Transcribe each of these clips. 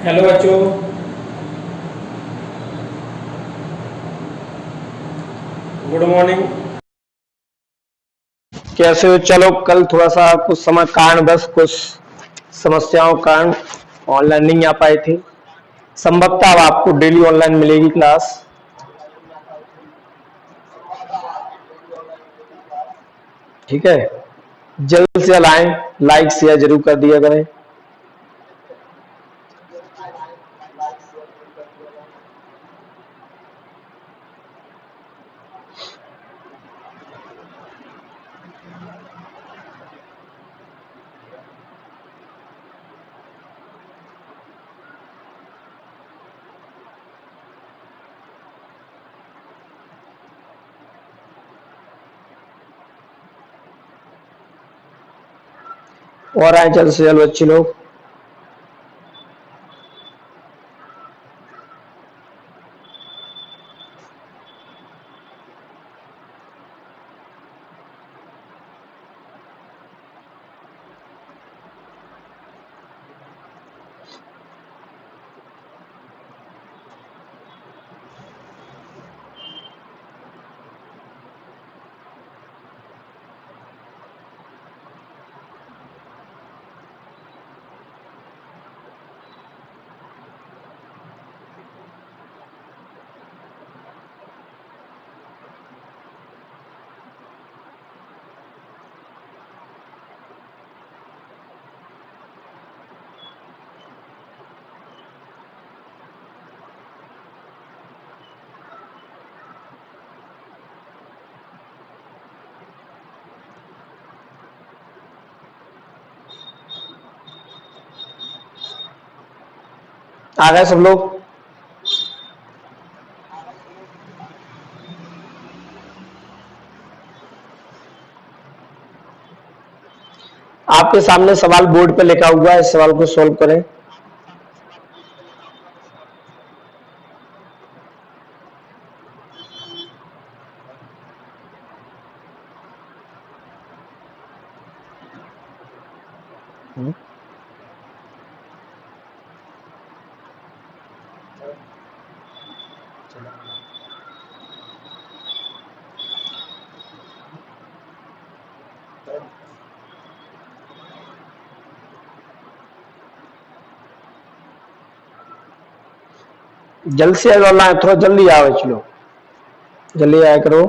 Hello बच्चों। Good morning. कैसे हो? चलो, कल थोड़ा सा कुछ समय कारण बस कुछ समस्याओं के कारण ऑनलाइन नहीं आ पाए थे। संभवतः अब आपको डेली ऑनलाइन मिलेगी क्लास। ठीक है, जल्द से जल्द आए, लाइक शेयर जरूर कर दिया करें। और आए जल्द से जल्द बच्चे लोग। आ गए सब लोग? आपके सामने सवाल बोर्ड पे लिखा हुआ है, इस सवाल को सॉल्व करें। जल्द से जल्द ऑनलाइन, थोड़ा जल्दी आओ बच्चे लोग, जल्दी आया करो।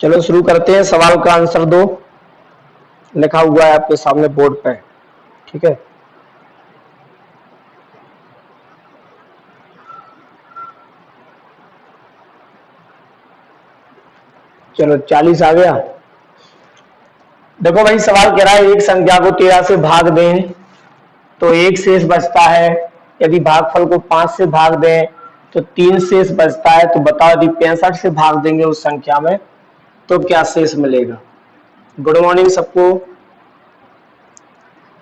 चलो शुरू करते हैं। सवाल का आंसर दो, लिखा हुआ है आपके सामने बोर्ड पे। ठीक है, चलो 40 आ गया। देखो भाई, सवाल कह रहा है एक संख्या को 13 से भाग दें तो एक शेष बचता है। यदि भागफल को 5 से भाग दें तो 3 शेष बचता है। तो बताओ, यदि 65 से भाग देंगे उस संख्या में तो क्या शेष मिलेगा? गुड मॉर्निंग सबको।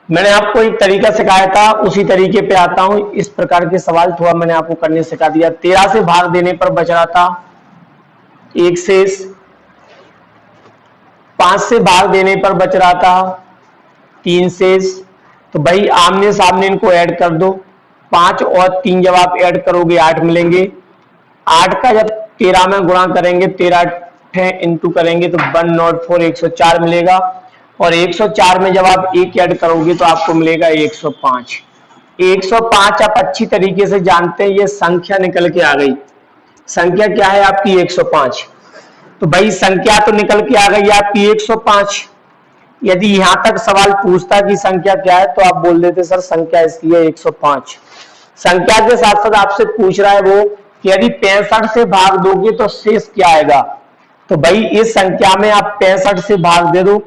मैंने आपको एक तरीका सिखाया था, उसी तरीके पे आता हूं। इस प्रकार के सवाल थोड़ा मैंने आपको करने सिखा दिया। 13 से भाग देने पर बच रहा था एक शेष, 5 से भाग देने पर बच रहा था 3 शेष। तो भाई आमने सामने इनको ऐड कर दो। 5 और 3 जब आप ऐड करोगे 8 मिलेंगे। 8 का जब 13 में गुणा करेंगे, 13 इंटू करेंगे तो 104 104 मिलेगा। और 104 में जब आप एक ऐड करोगे तो आपको मिलेगा 105। 105 आप अच्छी तरीके से जानते हैं, ये संख्या निकल के आ गई। संख्या क्या है आपकी? 105। तो भाई संख्या तो निकल के आ गई आपकी 105। यदि यहां तक सवाल पूछता कि संख्या क्या है तो आप बोल देते सर संख्या इसकी है 105। संख्या के साथ साथ आपसे पूछ रहा है वो कि यदि 65 से भाग दोगे तो शेष क्या आएगा। तो भाई इस संख्या में आप 65 से भाग दे दो।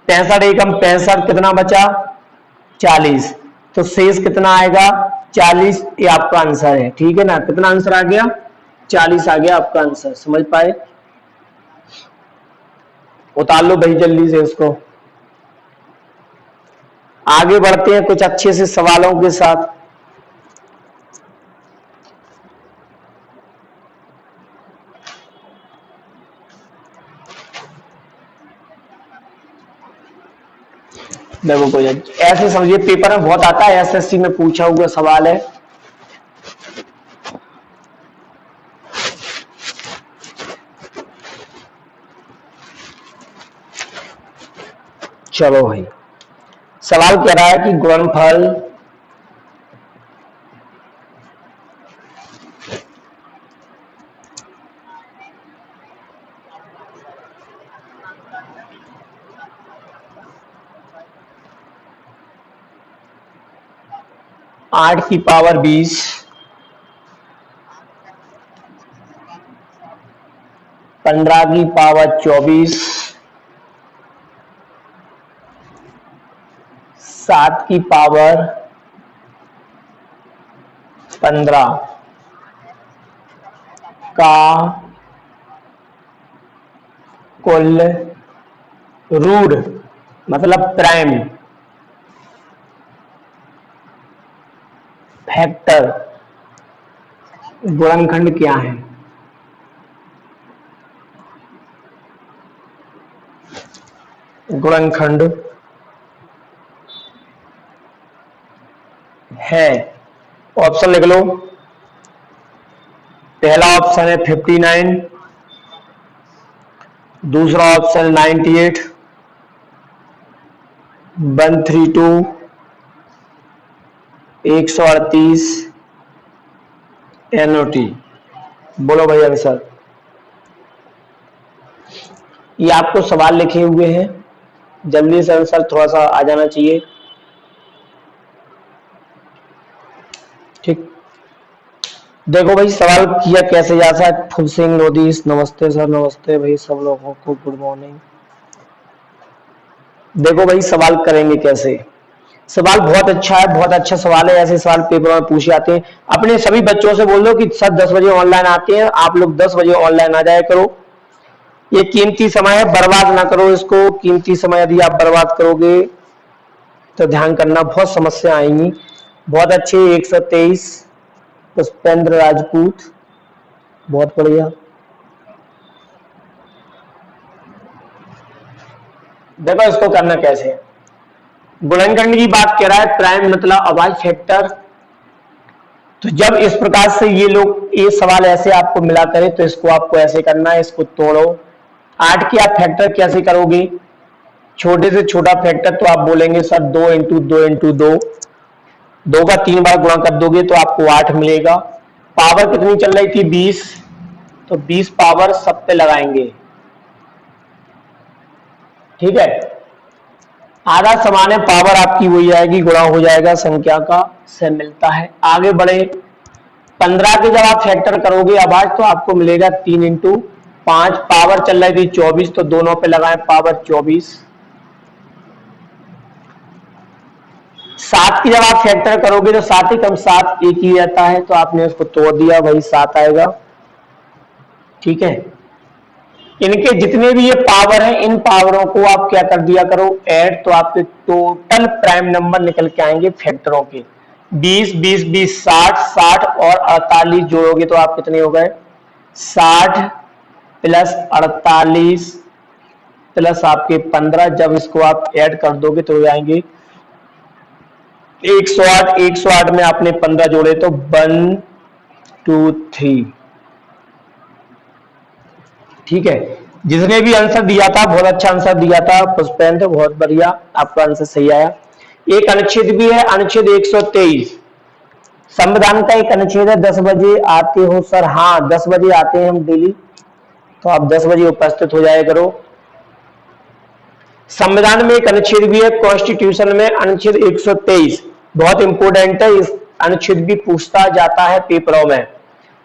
65 एकम 65, कितना बचा? 40। तो शेष कितना आएगा? 40। ये आपका आंसर है, ठीक है ना? कितना आंसर आ गया? 40 आ गया आपका आंसर। समझ पाए? उतार लो भाई जल्दी से इसको। आगे बढ़ते हैं कुछ अच्छे से सवालों के साथ। देखो कोई ऐसे समझिए, पेपर में बहुत आता है, एसएससी में पूछा हुआ सवाल है। चलो भाई, सवाल कह रहा है कि गुणनफल आठ की पावर 20 15 की पावर 24 7 की पावर 15 का कुल रूट मतलब प्राइम फैक्टर गुणनखंड क्या है। गुणनखंड है, ऑप्शन लिख लो। पहला ऑप्शन है 59, दूसरा ऑप्शन 98, 132, 138, NOT। बोलो भैया सर, ये आपको सवाल लिखे हुए हैं, जल्दी से आंसर थोड़ा सा आ जाना चाहिए। ठीक, देखो भाई सवाल किया कैसे जा सकता है। फुल सिंह लोधीस, नमस्ते सर, नमस्ते भाई सब लोगों को, गुड मॉर्निंग। देखो भाई सवाल करेंगे कैसे। सवाल बहुत अच्छा है, बहुत अच्छा सवाल है, ऐसे सवाल पेपर में पूछे जाते हैं। अपने सभी बच्चों से बोल दो कि सर 10 बजे ऑनलाइन आते हैं, आप लोग 10 बजे ऑनलाइन आ जाया करो। ये कीमती समय है, बर्बाद ना करो इसको। कीमती समय यदि आप बर्बाद करोगे तो ध्यान करना बहुत समस्या आएंगी। बहुत अच्छे 123 पुष्पेंद्र राजपूत, बहुत बढ़िया। देखो इसको करना कैसे है। गुणनखंड की बात कर रहा है, प्राइम मतलब अभाज्य फैक्टर। तो जब इस प्रकार से ये सवाल ऐसे आपको मिला करे तो इसको आपको ऐसे करना है, इसको तोड़ो। 8 की आप फैक्टर कैसे करोगे। छोटे से छोटा फैक्टर तो आप बोलेंगे सर 2 इंटू 2 इंटू 2, 2 का 3 बार गुणा कर दोगे तो आपको 8 मिलेगा। पावर कितनी चल रही थी 20, तो 20 पावर सब पे लगाएंगे। ठीक है, आधा समान है, पावर आपकी वही आएगी, गुणा हो जाएगा संख्या का से मिलता है। आगे बढ़े, 15 के जब आप फैक्टर करोगे अभाज्य तो आपको मिलेगा 3 इंटू 5, पावर चल रही थी 24 तो दोनों पे लगाएं पावर 24। 7 की जब आप फैक्टर करोगे तो 7 ही कम 7 एक ही रहता है, तो आपने उसको तोड़ दिया, वही 7 आएगा। ठीक है, इनके जितने भी ये पावर है इन पावरों को आप क्या कर दिया करो ऐड, तो आपके टोटल प्राइम नंबर निकल के आएंगे फैक्टरों के। 20 20 20 60, 60 और 48 जोड़ोगे तो आप कितने हो गए 60 प्लस 48 प्लस आपके 15, जब इसको आप ऐड कर दोगे तो हो जाएंगे 108। 108 में आपने 15 जोड़े तो 1 2 3। ठीक है, जिसने भी आंसर दिया था बहुत अच्छा आंसर दिया था पुष्पेंद्र, बहुत बढ़िया, आपका आंसर सही आया। एक अनुच्छेद भी है, अनुच्छेद 123 संविधान का एक अनुच्छेद है। 10 बजे आते हो सर, हाँ 10 बजे आते हैं हम डेली, तो आप 10 बजे उपस्थित हो जाया करो। संविधान में एक अनुच्छेद भी है, कॉन्स्टिट्यूशन में अनुच्छेद 123 बहुत इंपोर्टेंट है, इस अनुच्छेद भी पूछता जाता है पेपरों में।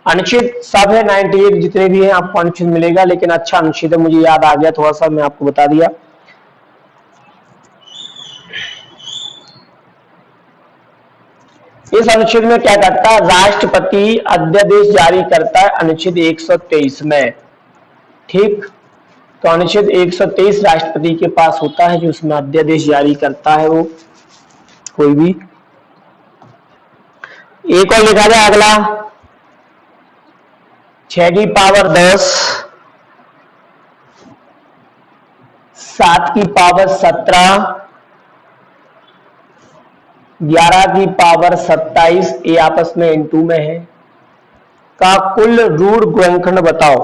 अनुच्छेद सब है 98 जितने भी हैं आपको अनुच्छेद मिलेगा, लेकिन अच्छा अनुच्छेद है, मुझे याद आ गया थोड़ा सा, मैं आपको बता दिया। इस अनुच्छेद में क्या करता है, राष्ट्रपति अध्यादेश जारी करता है अनुच्छेद 123 में। ठीक, तो अनुच्छेद 123 राष्ट्रपति के पास होता है, जो उसमें अध्यादेश जारी करता है वो कोई भी। एक और लिखा जाए अगला, 6 की पावर 10, 7 की पावर 17, 11 की पावर 27 ये आपस में इनटू में है का कुल रूट गुणनखंड बताओ।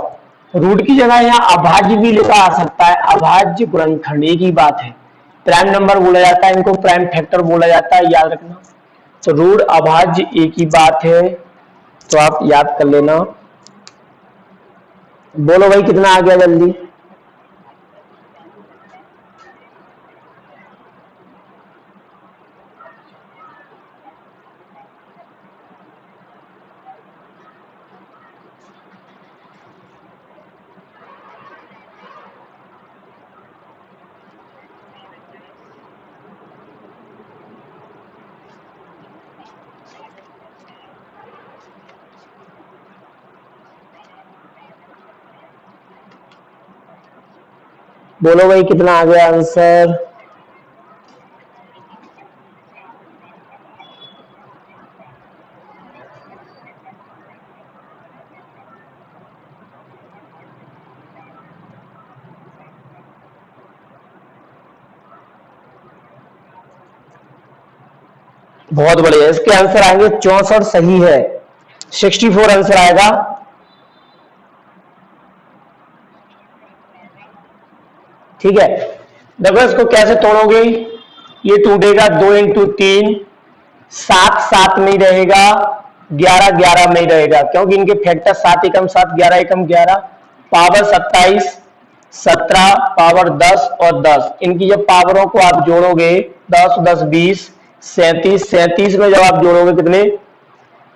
रूट की जगह यहाँ अभाज्य भी लिखा आ सकता है, अभाज्य गुणनखंड एक ही बात है। प्राइम नंबर बोला जाता है इनको, प्राइम फैक्टर बोला जाता है, याद रखना। तो रूट अभाज्य एक ही बात है, तो आप याद कर लेना। बोलो भाई कितना आ गया जल्दी। बोलो भाई कितना आ गया आंसर। बहुत बढ़िया, इसके आंसर आएंगे 64, सही है 64 आंसर आएगा। ठीक है, देखो इसको कैसे तोड़ोगे। ये टूटेगा 2 इंटू 3, 7 7 में ही रहेगा, 11 11 में ही रहेगा, क्योंकि इनके फैक्टर 7 एकम 7, 11 एकम 11, पावर 27, 17, पावर 10 और 10। इनकी जब पावरों को आप जोड़ोगे 10 10 20 37, 37 में जब आप जोड़ोगे कितने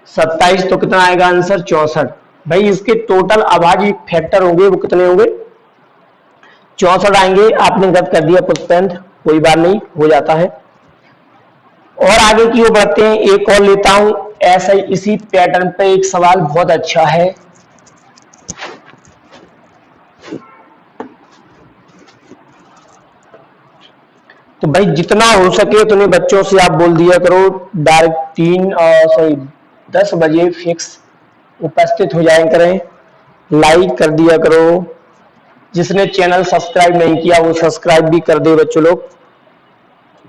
27, तो कितना आएगा आंसर 64। भाई इसके टोटल अभाज्य फैक्टर होंगे वो कितने होंगे 64 आएंगे। आपने गलत कर दिया पुष्पेंद्र, कोई बात नहीं, हो जाता है। और आगे की ओर बढ़ते हैं, एक और लेता हूं ऐसा इसी पैटर्न पे एक सवाल बहुत अच्छा है। तो भाई जितना हो सके उतने बच्चों से आप बोल दिया करो डायरेक्ट 10 बजे फिक्स उपस्थित हो जाए करें, लाइक कर दिया करो। जिसने चैनल सब्सक्राइब नहीं किया वो सब्सक्राइब भी कर दे बच्चों लोग,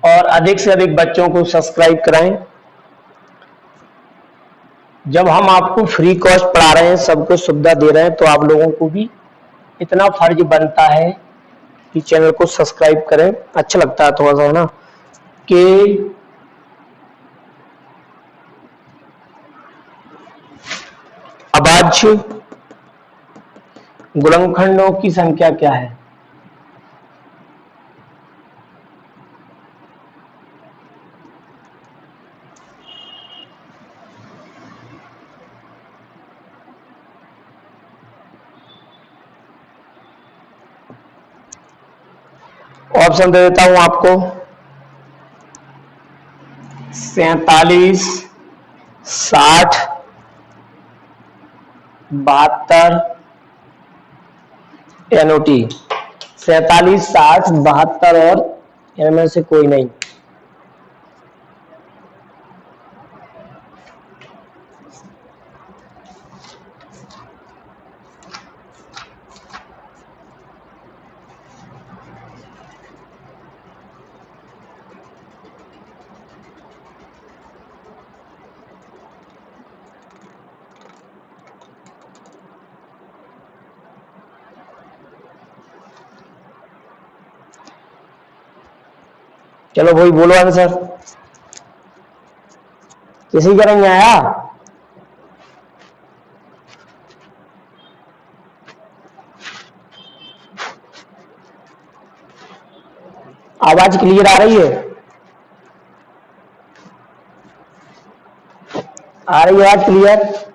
और अधिक से अधिक बच्चों को सब्सक्राइब कराएं। जब हम आपको फ्री कॉस्ट पढ़ा रहे हैं, सबको सुविधा दे रहे हैं, तो आप लोगों को भी इतना फर्ज बनता है कि चैनल को सब्सक्राइब करें। अच्छा लगता है थोड़ा सा, है ना, कि अभाज्य गुणनखंडों की संख्या क्या है। ऑप्शन दे देता हूं आपको, 47, 60, 72, एनओटी। 47, 60, 72 और इनमें से कोई नहीं। चलो भाई बोलो आंसर, किसी का नहीं आया। आवाज क्लियर आ रही है, आ रही है आवाज क्लियर।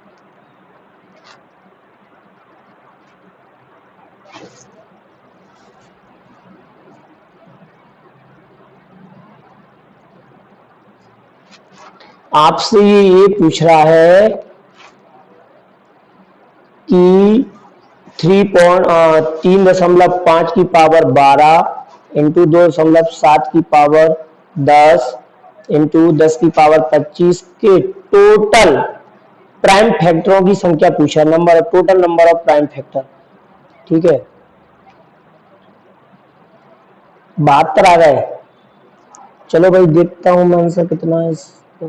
आपसे ये पूछ रहा है कि 3.5 की पावर 12 इंटू 2.7 की पावर 10 इंटू 10 की पावर 25 के टोटल प्राइम फैक्टरों की संख्या पूछा, number total number of prime factor. ठीक है, 72 आ गए। चलो भाई देखता हूं मैं आंसर कितना है इसका।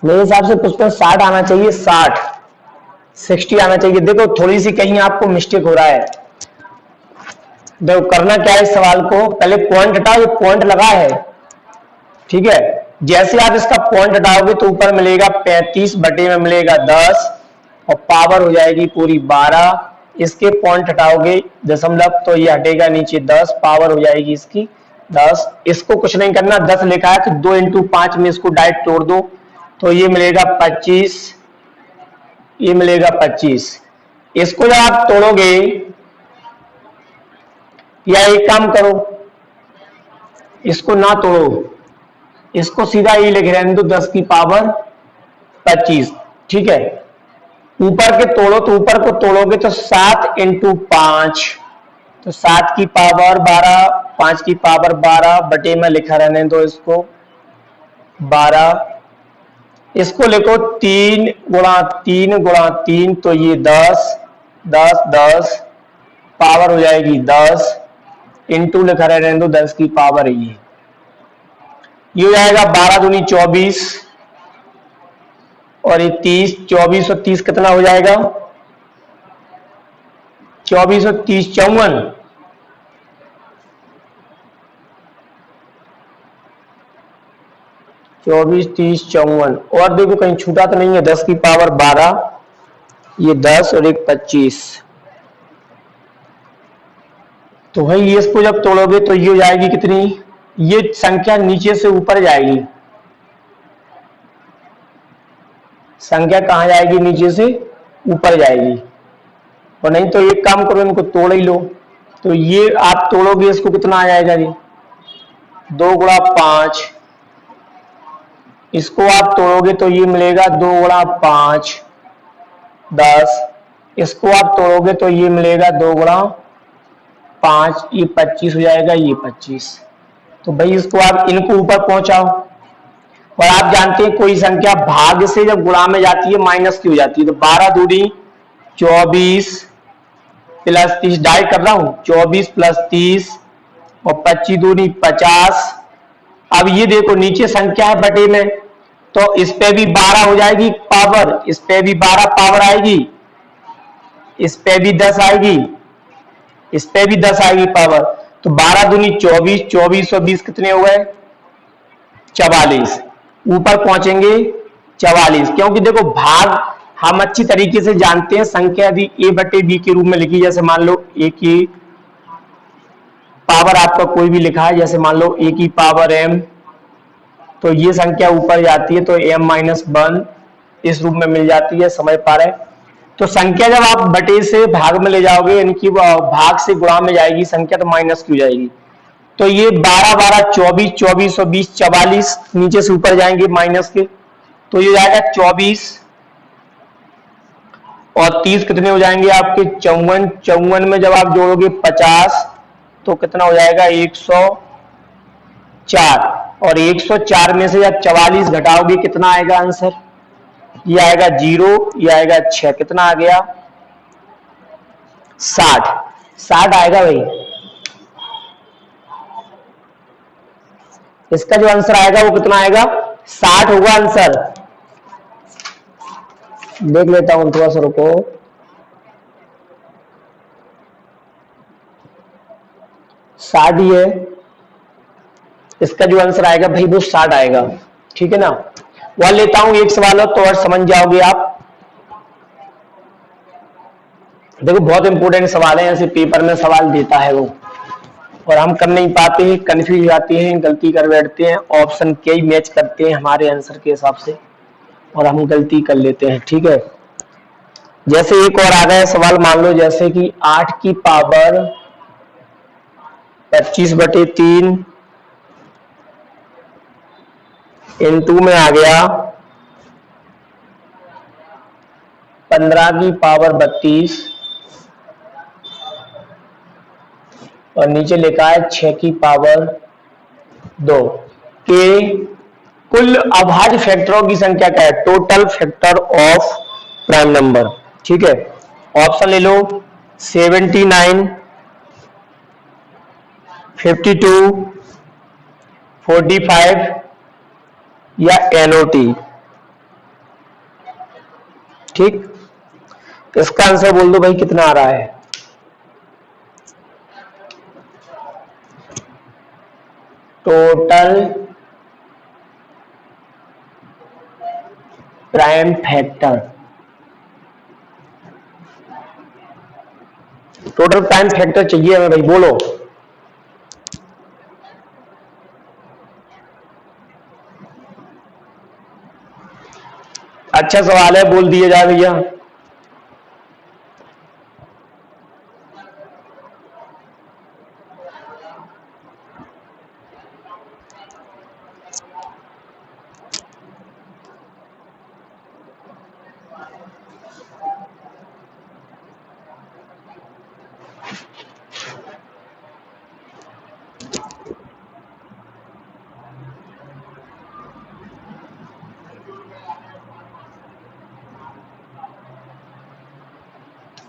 मेरे हिसाब से पुष्पा 60 आना चाहिए, 60 आना चाहिए। देखो थोड़ी सी कहीं आपको मिस्टेक हो रहा है। देखो करना क्या है, इस सवाल को पहले पॉइंट हटाओ, ये पॉइंट लगा है, ठीक है। जैसे आप इसका पॉइंट हटाओगे तो ऊपर मिलेगा 35 बटे में मिलेगा 10 और पावर हो जाएगी पूरी 12। इसके पॉइंट हटाओगे दशमलव तो ये हटेगा नीचे 10, पावर हो जाएगी इसकी 10। इसको कुछ नहीं करना, 10 लिखा है तो 2 इंटू 5 में इसको डायरेक्ट तोड़ दो तो ये मिलेगा 25, ये मिलेगा 25। इसको जब आप तोड़ोगे या एक काम करो, इसको ना तोड़ो, इसको सीधा ये लिख रहे हैं तो 10 की पावर 25, ठीक है। ऊपर के तोड़ो तो ऊपर को तोड़ोगे तो 7 इंटू 5 तो 7 की पावर 12, 5 की पावर 12 बटे में लिखा रहने दो इसको 12। इसको लिखो 3 गुणा 3 गुणा 3 तो ये 10, 10 10 पावर हो जाएगी 10 इंटू लिखा रहने दो 10 की पावर ये हो जाएगा 12 दूनी 24 और ये 30, 24 और 30 कितना हो जाएगा, 24 और 30 54, 24 30 54। और देखो कहीं छूटा तो नहीं है, 10 की पावर 12, ये 10 और एक 25। तो भाई ये इसको जब तोड़ोगे तो ये हो जाएगी कितनी, ये संख्या नीचे से ऊपर जाएगी, संख्या कहां जाएगी, नीचे से ऊपर जाएगी। और नहीं तो एक काम करो, इनको तोड़ ही लो। तो ये आप तोड़ोगे इसको कितना आ जाएगा, ये 2 गुणा 5। इसको आप तोड़ोगे तो ये मिलेगा 2 गुणा 5 10। इसको आप तोड़ोगे तो ये मिलेगा 2 गुणा 5, ये 25 हो जाएगा, ये 25। तो भाई इसको आप इनको ऊपर पहुंचाओ। और आप जानते हैं कोई संख्या भाग से जब गुणा में जाती है माइनस की हो जाती है। तो 12 दूनी 24 प्लस 30 डायरेक्ट कर रहा हूं, 24 प्लस 30 और 25 दूनी 50। अब ये देखो नीचे संख्या है बटे में, तो इस पे भी 12 हो जाएगी पावर, इस पे भी 12 पावर आएगी, इस पे भी 10 आएगी, इस पे भी 10 आएगी पावर। तो 12 दूनी 24, 24 और 20 कितने हो गए, 44। ऊपर पहुंचेंगे 44, क्योंकि देखो भाग हम अच्छी तरीके से जानते हैं। संख्या यदि a बटे b के रूप में लिखी, जैसे मान लो a की पावर आपका कोई भी लिखा है, जैसे मान लो a की पावर m, तो ये संख्या ऊपर जाती है तो m माइनस 1 इस रूप में मिल जाती है, समझ पा रहे हैं। तो संख्या जब आप बटे से भाग में ले जाओगे, यानी कि भाग से गुणा में जाएगी संख्या, तो माइनस की हो जाएगी। तो ये 12 12 24, 24 और 20 44, नीचे से ऊपर जाएंगे माइनस के, तो ये जाएगा 24 और 30 कितने हो जाएंगे आपके 54। 54 में जब आप जोड़ोगे 50 तो कितना हो जाएगा 104। और 104 में से जब 44 घटाओगे कितना आएगा आंसर, ये आएगा 0, ये आएगा 6, कितना आ गया 60। 60 आएगा भाई, इसका जो आंसर आएगा वो कितना आएगा 60 होगा आंसर। देख लेता हूं थोड़ा सा, रुको। 60 ही है, इसका जो आंसर आएगा भाई वो 60 आएगा, ठीक है ना। वह लेता हूं एक सवाल तो और समझ जाओगे आप। देखो बहुत इंपॉर्टेंट सवाल है, ऐसे पेपर में सवाल देता है वो, और हम कर नहीं पाते हैं, कंफ्यूज जाते हैं, गलती कर बैठते हैं, ऑप्शन कई मैच करते हैं हमारे आंसर के हिसाब से और हम गलती कर लेते हैं, ठीक है। जैसे एक और आ गया सवाल, मान लो जैसे कि 8 की पावर 25 बटे 3 इंटू में आ गया 15 की पावर 32 और नीचे लिखा है 6 की पावर 2 के कुल अभाज्य फैक्टरों की संख्या क्या है, total factor of prime number, ठीक है। ऑप्शन ले लो 79, 52, 45 या NOT। ठीक, इसका आंसर बोल दो भाई कितना आ रहा है। Total prime factor, total prime factor चाहिए हमें भाई, बोलो। अच्छा सवाल है, बोल दिया जाए भैया।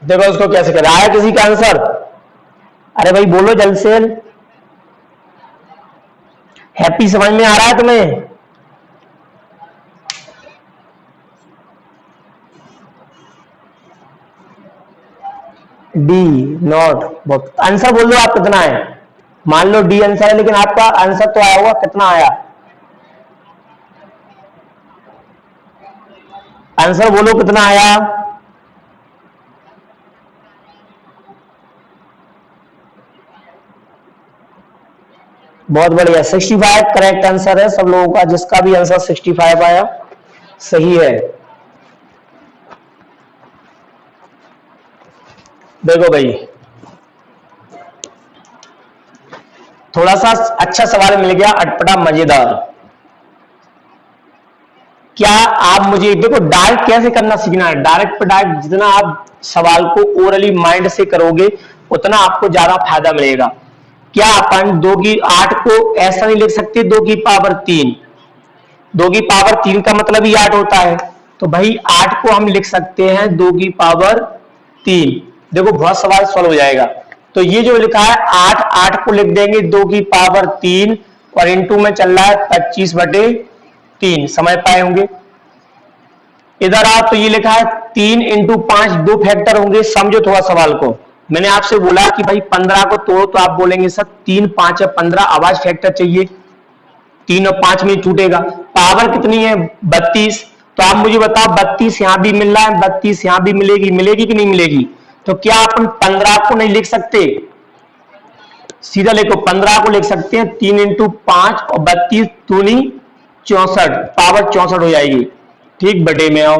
देखो उसको कैसे कर, आया किसी का आंसर? अरे भाई बोलो जल्द से। हैप्पी समझ में आ रहा है तुम्हें? D not. बहुत आंसर बोल दो आप कितना है। मान लो डी आंसर है, लेकिन आपका आंसर तो आया होगा, कितना आया आंसर बोलो कितना आया। बहुत बढ़िया, 65 करेक्ट आंसर है सब लोगों का, जिसका भी आंसर 65 आया सही है। देखो भाई थोड़ा सा अच्छा सवाल मिल गया, अटपटा मजेदार। क्या आप मुझे देखो, डायरेक्ट कैसे करना सीखना है। डायरेक्ट पर डायरेक्ट जितना आप सवाल को ओरली माइंड से करोगे उतना आपको ज्यादा फायदा मिलेगा। क्या अपन 2 की 8 को ऐसा नहीं लिख सकते 2 की पावर 3? 2 की पावर 3 का मतलब ही 8 होता है, तो भाई 8 को हम लिख सकते हैं 2 की पावर 3। देखो बहुत सवाल सॉल्व हो जाएगा। तो ये जो लिखा है 8, 8 को लिख देंगे 2 की पावर 3 और इनटू में चल रहा है 25/3। समझ पाए होंगे। इधर आप तो ये लिखा है 3 इंटू 5, 2 फैक्टर होंगे। समझो थोड़ा सवाल को। मैंने आपसे बोला कि भाई 15 को तोड़ो, तो आप बोलेंगे सर 3 5 15, आवाज फैक्टर चाहिए, 3 और 5 में छूटेगा। पावर कितनी है 32, तो आप मुझे बताओ 32 यहां भी मिल रहा है, 32 यहां भी मिलेगी, मिलेगी कि नहीं मिलेगी? तो क्या अपन 15 को नहीं लिख सकते? सीधा लिखो 15 को लिख सकते हैं 3 इंटू 5 और 32 दूनी 64, पावर 64 हो जाएगी। ठीक, बटे में आओ।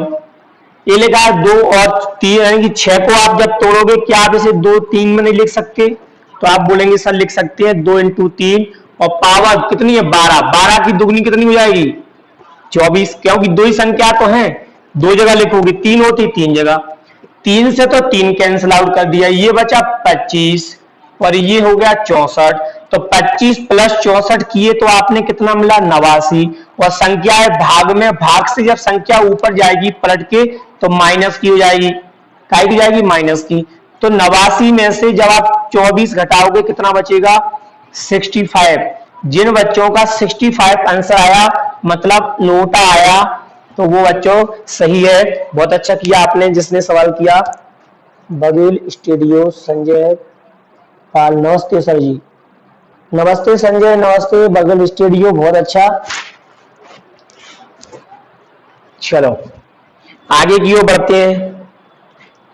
ये लिखा है 2 और 3 यानी कि 6 को आप जब तोड़ोगे, क्या आप इसे 2 3 में नहीं लिख सकते? तो आप बोलेंगे सर लिख सकते हैं 2 इंटू 3 और पावर कितनी है 12, 12 की दुगनी कितनी हो जाएगी 24, क्योंकि 2 ही संख्या तो है, 2 जगह लिखोगे, 3 होती 3 जगह, 3 से तो 3 कैंसिल आउट कर दिया, ये बचा 25 और ये हो गया 64। तो 25 प्लस 64 किए तो आपने कितना मिला 89। और संख्या है भाग में, भाग से जब संख्या ऊपर जाएगी पलट के तो माइनस की हो जाएगी, काय की जाएगी माइनस की। तो 89 में से जब आप 24 घटाओगे कितना बचेगा 65। जिन बच्चों का 65 आंसर आया मतलब नोटा आया, तो वो बच्चों सही है। बहुत अच्छा किया आपने जिसने सवाल किया। बघेल स्टूडियो संजय पाल, नमस्ते सर जी। नमस्ते संजय, नमस्ते बघेल स्टूडियो, बहुत अच्छा। चलो आगे की ओर बढ़ते हैं,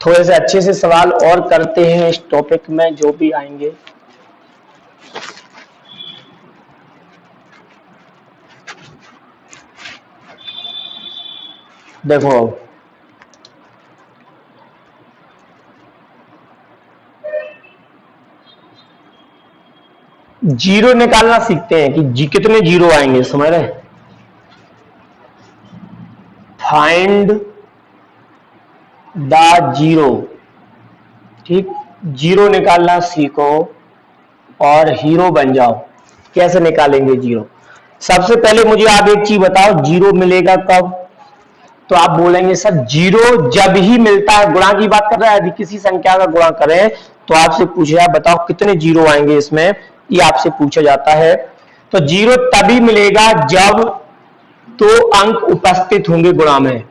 थोड़े से अच्छे से सवाल और करते हैं इस टॉपिक में जो भी आएंगे। देखो जीरो निकालना सीखते हैं कि कितने जीरो आएंगे, समझ रहे? Find the zero. ठीक, जीरो निकालना सीखो और हीरो बन जाओ। कैसे निकालेंगे जीरो? सबसे पहले मुझे आप एक चीज बताओ, जीरो मिलेगा कब? तो आप बोलेंगे सर जीरो जब ही मिलता है, गुणा की बात कर रहा है, यदि किसी संख्या का गुणा करें तो आपसे पूछा बताओ कितने जीरो आएंगे इसमें, ये आपसे पूछा जाता है। तो 0 तभी मिलेगा जब 2 अंक उपस्थित होंगे गुणा में।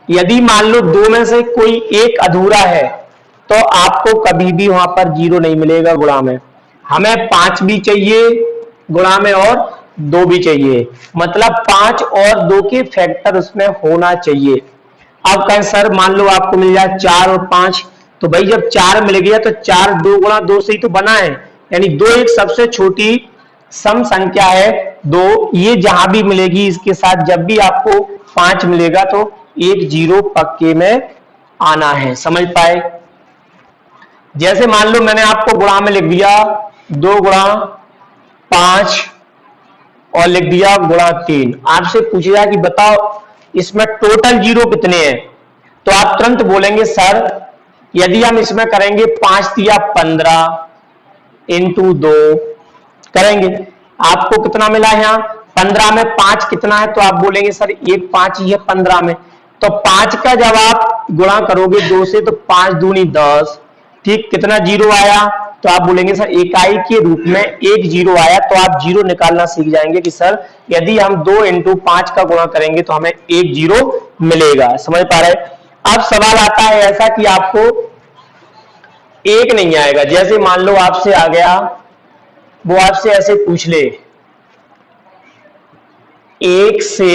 यदि मान लो 2 में से कोई एक अधूरा है तो आपको कभी भी वहां पर 0 नहीं मिलेगा गुणा में। हमें 5 भी चाहिए गुणा में और 2 भी चाहिए, मतलब 5 और 2 के फैक्टर उसमें होना चाहिए। अब कहें सर मान लो आपको मिल जाए 4 और 5, तो भाई जब 4 मिल गया तो 4 2 गुणा 2 से ही तो बना है, यानी 2 एक सबसे छोटी सम संख्या है 2। ये जहां भी मिलेगी इसके साथ जब भी आपको 5 मिलेगा तो एक 0 पक्के में आना है। समझ पाए? जैसे मान लो मैंने आपको गुणा में लिख दिया 2 गुणा 5 और लिख दिया गुणा 3। आपसे पूछेगा कि बताओ इसमें टोटल 0 कितने हैं, तो आप तुरंत बोलेंगे सर यदि हम इसमें करेंगे 5 दिया 15 इंटू 2 करेंगे, आपको कितना मिला है यहां 15 में 5 कितना है, तो आप बोलेंगे सर एक 5 ही है 15 में। तो 5 का जब आप गुणा करोगे 2 से तो 5 दूनी 10, ठीक, कितना 0 आया, तो आप बोलेंगे सर इकाई के रूप में एक 0 आया। तो आप 0 निकालना सीख जाएंगे कि सर यदि हम 2 इंटू 5 का गुणा करेंगे तो हमें एक 0 मिलेगा। समझ पा रहे? अब सवाल आता है ऐसा कि आपको एक नहीं आएगा। जैसे मान लो आपसे आ गया, वो आपसे ऐसे पूछ ले 1 से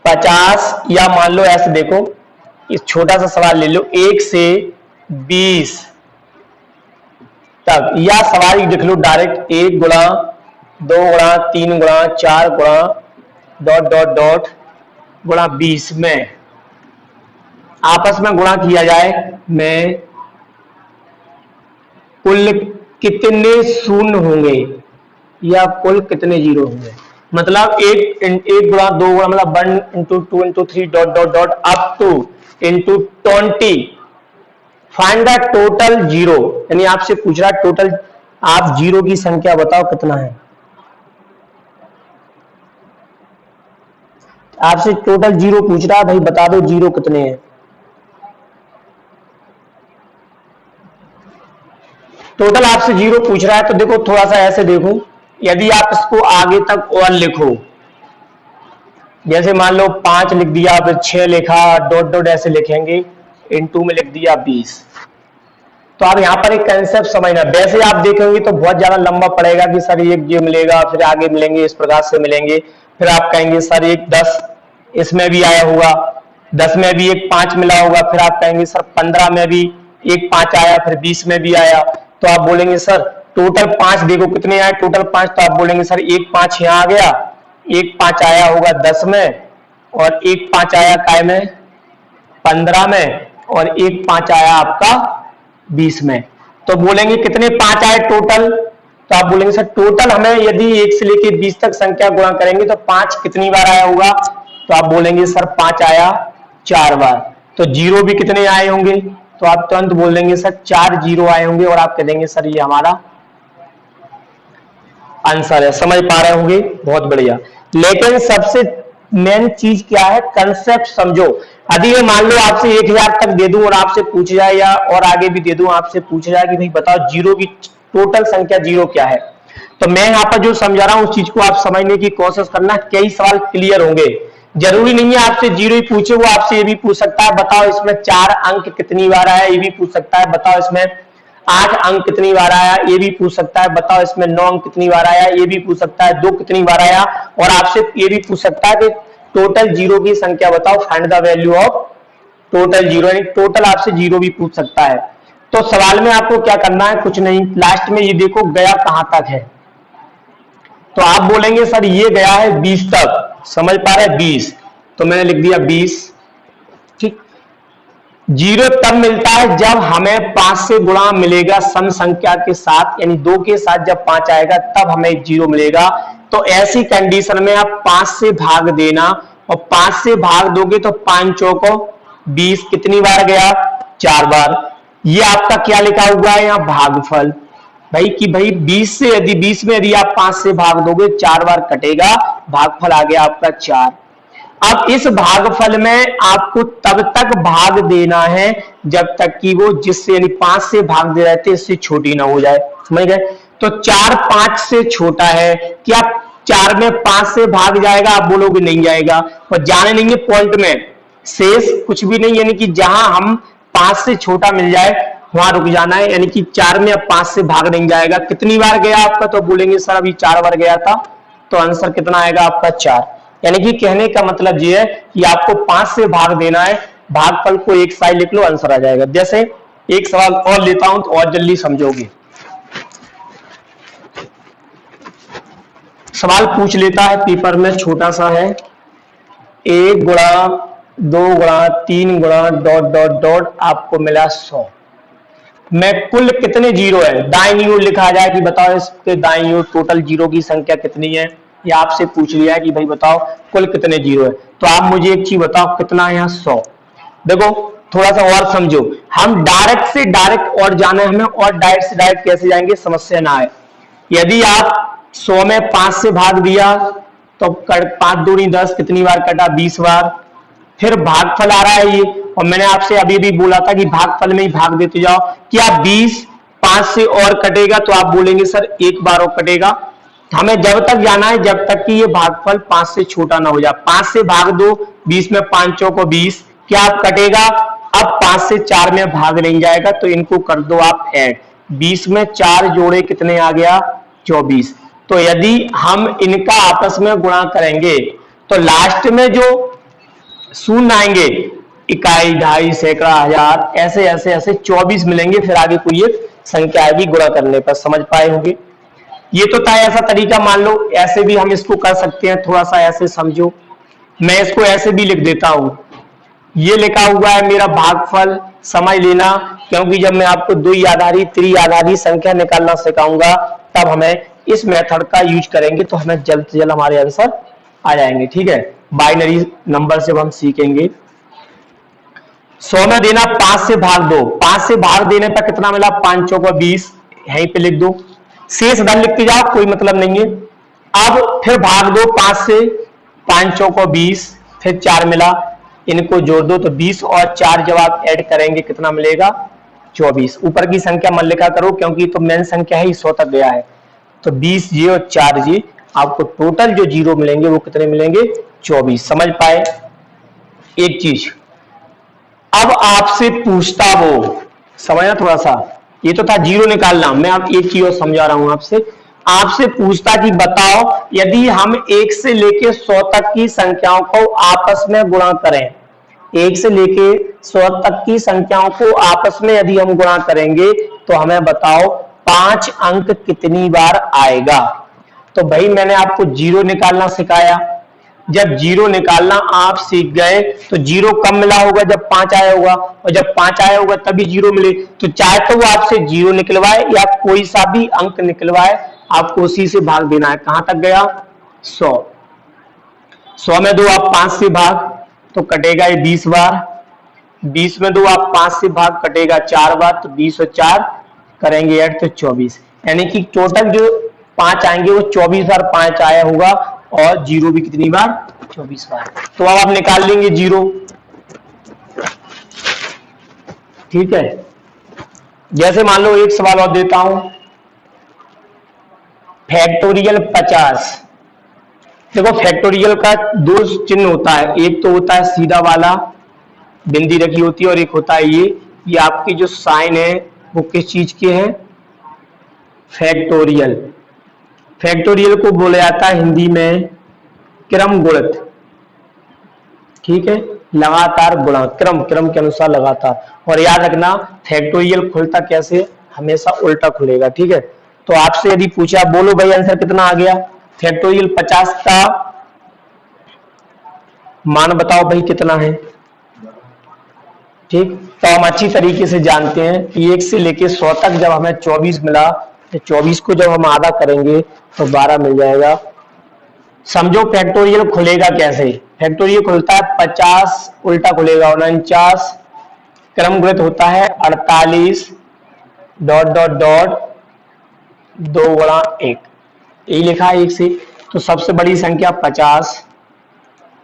50, या मान लो ऐसे देखो इस छोटा सा सवाल ले लो 1 से 20 तक, या सवाल लिख लो डायरेक्ट 1 गुणा 2 गुणा 3 गुणा 4 गुणा डॉट डॉट डॉट गुणा 20 में आपस में गुणा किया जाए में कुल कितने शून्य होंगे या कुल कितने 0 होंगे। मतलब 1 गुणा 2 गुणा मतलब 1 into 2 into 3 dot dot dot up two into 20 find the total 0, यानी आपसे पूछ रहा है टोटल आप 0 की संख्या बताओ कितना है। आपसे टोटल 0 पूछ रहा है, भाई बता दो 0 कितने हैं। टोटल आपसे 0 पूछ रहा है तो देखो थोड़ा सा ऐसे देखो, यदि आप इसको आगे तक और लिखो, जैसे मान लो 5 लिख दिया फिर 6 लिखा डॉट डॉट ऐसे लिखेंगे, इनटू में लिख दिया 20। तो आप यहाँ पर एक कंसेप्ट समझना, वैसे आप देखेंगे तो बहुत ज्यादा लंबा पड़ेगा कि सर ये मिलेगा फिर आगे मिलेंगे इस प्रकार से मिलेंगे, फिर आप कहेंगे सर एक 10 इसमें भी आया होगा, 10 में भी एक 5 मिला होगा, फिर आप कहेंगे सर 15 में भी एक 5 आया, फिर 20 में भी आया। तो आप बोलेंगे सर टोटल 5 देखो कितने आए टोटल 5, तो आप बोलेंगे सर एक 5 यहाँ आ गया, एक 5 आया होगा 10 में, और एक 5 आया काय में 15 में, और एक 5 आया आपका 20 में। तो बोलेंगे कितने 5 आए टोटल, तो आप बोलेंगे सर टोटल हमें यदि 1 से लेके 20 तक संख्या गुणा करेंगे तो 5 कितनी बार आया होगा, तो आप बोलेंगे सर 5 आया 4 बार। तो 0 भी कितने आए होंगे, तो आप तुरंत बोल देंगे सर 4 0 आए होंगे, और आप कह देंगे सर ये हमारा आंसर है। समझ पा रहे होंगे? बहुत बढ़िया। लेकिन सबसे मेन चीज क्या है, कंसेप्ट समझो। यदि ये मान लो आपसे 1000 तक दे दूं और आपसे पूछ जाए, या और आगे भी दे दूं आपसे पूछ जाए कि भाई बताओ 0 की टोटल संख्या 0 क्या है, तो मैं यहाँ पर जो समझा रहा हूं उस चीज को आप समझने की कोशिश करना, कई सवाल क्लियर होंगे। जरूरी नहीं है आपसे 0 ही पूछे, वो आपसे ये भी पूछ सकता है बताओ इसमें 4 अंक कितनी बार आया, ये भी पूछ सकता है बताओ इसमें 8 अंक कितनी बार आया, ये भी पूछ सकता है बताओ इसमें 9 अंक कितनी बार आया, ये भी पूछ सकता है 2 कितनी बार आया, और आपसे ये भी पूछ सकता है कि टोटल 0 की संख्या बताओ, find the value of total 0, यानी टोटल आपसे 0 भी पूछ सकता है। तो सवाल में आपको क्या करना है, कुछ नहीं, लास्ट में ये देखो गया कहां तक है, तो आप बोलेंगे सर ये गया है 20 तक। समझ पा रहे हैं? 20, तो मैंने लिख दिया 20। ठीक, 0 तब मिलता है जब हमें 5 से गुणा मिलेगा सम संख्या के साथ, यानी 2 के साथ जब 5 आएगा तब हमें 0 मिलेगा। तो ऐसी कंडीशन में आप 5 से भाग देना, और 5 से भाग दोगे तो 5 चौको 20 कितनी बार गया, 4 बार। ये आपका क्या लिखा हुआ है यहाँ, भागफल। भाई कि भाई 20 से यदि 20 में यदि आप 5 से भाग दोगे 4 बार कटेगा, भागफल आ गया आपका 4। अब इस भागफल में आपको तब तक भाग देना है जब तक कि वो जिससे यानी 5 से भाग दे रहे थे इससे छोटी ना हो जाए। समझ गए। तो 4 5 से छोटा है, क्या 4 में 5 से भाग जाएगा? आप बोलोगे नहीं जाएगा, और जाने नहीं है पॉइंट में, शेष कुछ भी नहीं, यानी कि जहां हम 5 से छोटा मिल जाए वहां रुक जाना है, यानी कि 4 में अब 5 से भाग नहीं जाएगा। कितनी बार गया आपका? तो बोलेंगे सर अभी 4 बार गया था, तो आंसर कितना आएगा आपका? 4। यानी कि कहने का मतलब ये है कि आपको 5 से भाग देना है, भागफल को एक साइड लिख लो, आंसर आ जाएगा। जैसे एक सवाल और लेता हूं तो और जल्दी समझोगे। सवाल पूछ लेता है पेपर में, छोटा सा है, 1 गुणा 2 गुणा 3 गुणा डॉट डॉट डॉट, आपको मिला 100 में कुल कितने जीरो है? दाईं ओर लिखा जाए कि बताओ इसके दाईं ओर टोटल जीरो की संख्या कितनी है, या आपसे पूछ लिया है कि भाई बताओ कुल कितने जीरो है। तो आप मुझे एक चीज बताओ, कितना है यहाँ? 100। देखो थोड़ा सा और समझो, हम डायरेक्ट से डायरेक्ट और जाना है हमें, और डायरेक्ट से डायरेक्ट कैसे जाएंगे समस्या ना आए। यदि आप 100 में 5 से भाग दिया तो 5 दूनी 10, कितनी बार कटा? 20 बार। फिर भागफल आ रहा है ये, और मैंने आपसे अभी भी बोला था कि भागफल में ही भाग देते जाओ। क्या 20 5 से और कटेगा? तो आप बोलेंगे सर एक बार और कटेगा। हमें जब तक जाना है जब तक कि ये भागफल 5 से छोटा ना हो जाए। 5 से भाग दो, 20 में 5 चौको 20, क्या आप कटेगा? अब 5 से 4 में भाग नहीं जाएगा, तो इनको कर दो आप ऐड। 20 में 4 जोड़े कितने आ गया? 24। तो यदि हम इनका आपस में गुणा करेंगे तो लास्ट में जो शून्य आएंगे, इकाई, ढाई, सैकड़ा, हजार, ऐसे ऐसे ऐसे 24 मिलेंगे, फिर आगे कोई एक संख्या आएगी गुणा करने पर। समझ पाए होंगे? ये तो था ऐसा तरीका, मान लो ऐसे भी हम इसको कर सकते हैं, थोड़ा सा ऐसे समझो। मैं इसको ऐसे भी लिख देता हूं, ये लिखा हुआ है मेरा भागफल, समझ लेना, क्योंकि जब मैं आपको द्विआधारी त्रिआधारी संख्या निकालना सिखाऊंगा तब हमें इस मेथड का यूज करेंगे, तो हमें जल्द से जल्द हमारे आंसर आ जाएंगे। ठीक है, बाइनरी नंबर से हम सीखेंगे। 100 में देना 5 से भाग दो, 5 से भाग देने पर कितना मिला? 5 चौको 20, यहीं पे लिख दो, शेष धन लिखते जाओ, कोई मतलब नहीं है। अब फिर भाग दो 5 से, 5 चौको 20, फिर 4 मिला, इनको जोड़ दो तो 20 और 4 जब आप ऐड करेंगे कितना मिलेगा? 24। ऊपर की संख्या मत लिखा करो क्योंकि तो मेन संख्या है, 100 तक गया है। तो 20 जी और 4 जी, आपको टोटल जो जीरो मिलेंगे वो कितने मिलेंगे? 24। समझ पाए? एक चीज अब आपसे पूछता वो, समझना थोड़ा सा, ये तो था जीरो निकालना, मैं आप एक चीज और समझा रहा हूं आपसे पूछता कि बताओ यदि हम 1 से लेके 100 तक की संख्याओं को आपस में गुणा करें, 1 से लेके 100 तक की संख्याओं को आपस में यदि हम गुणा करेंगे तो हमें बताओ 5 अंक कितनी बार आएगा? तो भाई मैंने आपको जीरो निकालना सिखाया, जब जीरो निकालना आप सीख गए तो जीरो कब मिला होगा? जब 5 आया होगा, और जब 5 आया होगा तभी जीरो मिले। तो चाहे तो वो आपसे जीरो निकलवाए या कोई सा भी अंक निकलवाए, आपको उसी से भाग देना है। कहां तक गया? 100। 100 में दो आप 5 से भाग तो कटेगा ये 20 बार, 20 में दो आप 5 से भाग कटेगा 4 बार, तो 20 और 4 करेंगे ऐड तो 24, यानी कि टोटल जो 5 आएंगे वो 24 बार 5 आया होगा, और जीरो भी कितनी बार? 24 बार। तो अब आप निकाल लेंगे जीरो। ठीक है, जैसे मान लो एक सवाल और देता हूं, फैक्टोरियल 50। देखो फैक्टोरियल का दो चिन्ह होता है, एक तो होता है सीधा वाला, बिंदी रखी होती है, और एक होता है ये आपकी जो साइन है वो किस चीज के है? फैक्टोरियल। फैक्टोरियल को बोला जाता है हिंदी में क्रम गुणित। ठीक है, लगातार गुणा, क्रम के अनुसार लगातार। और याद रखना फैक्टोरियल खुलता कैसे? हमेशा उल्टा खुलेगा। ठीक है, तो आपसे यदि पूछा बोलो भाई आंसर कितना आ गया? फैक्टोरियल 50 का मान बताओ भाई कितना है? ठीक, तो हम अच्छी तरीके से जानते हैं कि 1 से लेके 100 तक जब हमें 24 मिला, तो 24 को जब हम आधा करेंगे तो 12 मिल जाएगा। समझो फैक्टोरियल खुलेगा कैसे? फैक्टोरियल खुलता है 50, उल्टा खुलेगा 49, क्रम गुणित होता है 48 डॉट डॉट डॉट 2 गुणा 1, यही लिखा है 1 से। तो सबसे बड़ी संख्या 50,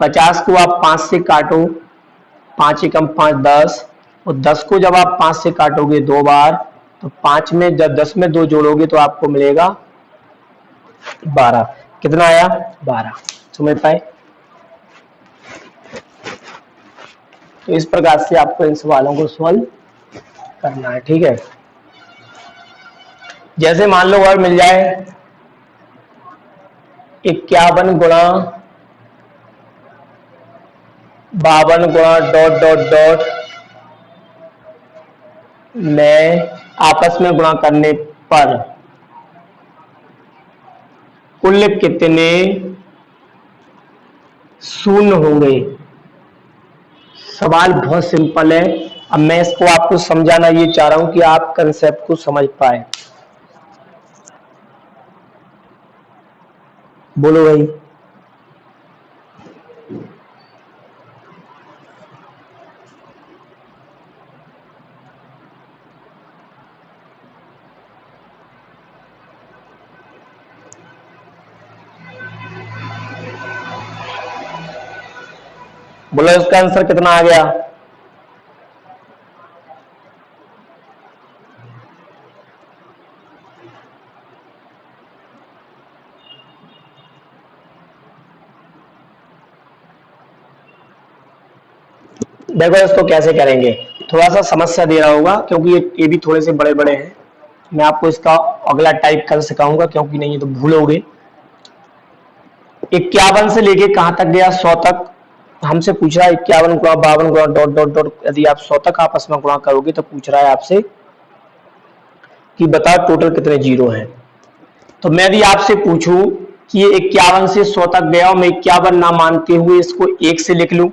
50 को आप 5 से काटो, 5 एकम 5 10, और 10 को जब आप 5 से काटोगे 2 बार तो 5 में जब 10 में 2 जोड़ोगे तो आपको मिलेगा 12। कितना आया? 12। समझ पाए? तो इस प्रकार से आपको इन सवालों को सॉल्व करना है। ठीक है, जैसे मान लो और मिल जाए 51 गुणा 52 गुणा डॉट डॉट डॉट में आपस में गुणा करने पर कुल कितने शून्य होंगे। सवाल बहुत सिंपल है। अब मैं इसको आपको समझाना ये चाह रहा हूं कि आप कंसेप्ट को समझ पाए। बोलो भाई। बोलो इसका आंसर कितना आ गया? देखो इसको कैसे करेंगे, थोड़ा सा समस्या दे रहा होगा क्योंकि ये भी थोड़े से बड़े बड़े हैं। मैं आपको इसका अगला टाइप कर सिखाऊंगा, क्योंकि नहीं तो भूलोगे। 51 से लेके कहां तक गया? 100 तक। हमसे पूछ रहा है 51 गुणा 52 गुणा डॉट डॉट डॉट, यदि आप 100 तक आपस में गुणा करोगे तो पूछ रहा है आपसे कि बताओ टोटल कितने जीरो हैं। तो मैं भी आपसे पूछूं कि ये 51 से 100 तक गया और मैं 51 ना मानते हुए इसको 1 से लिख लूं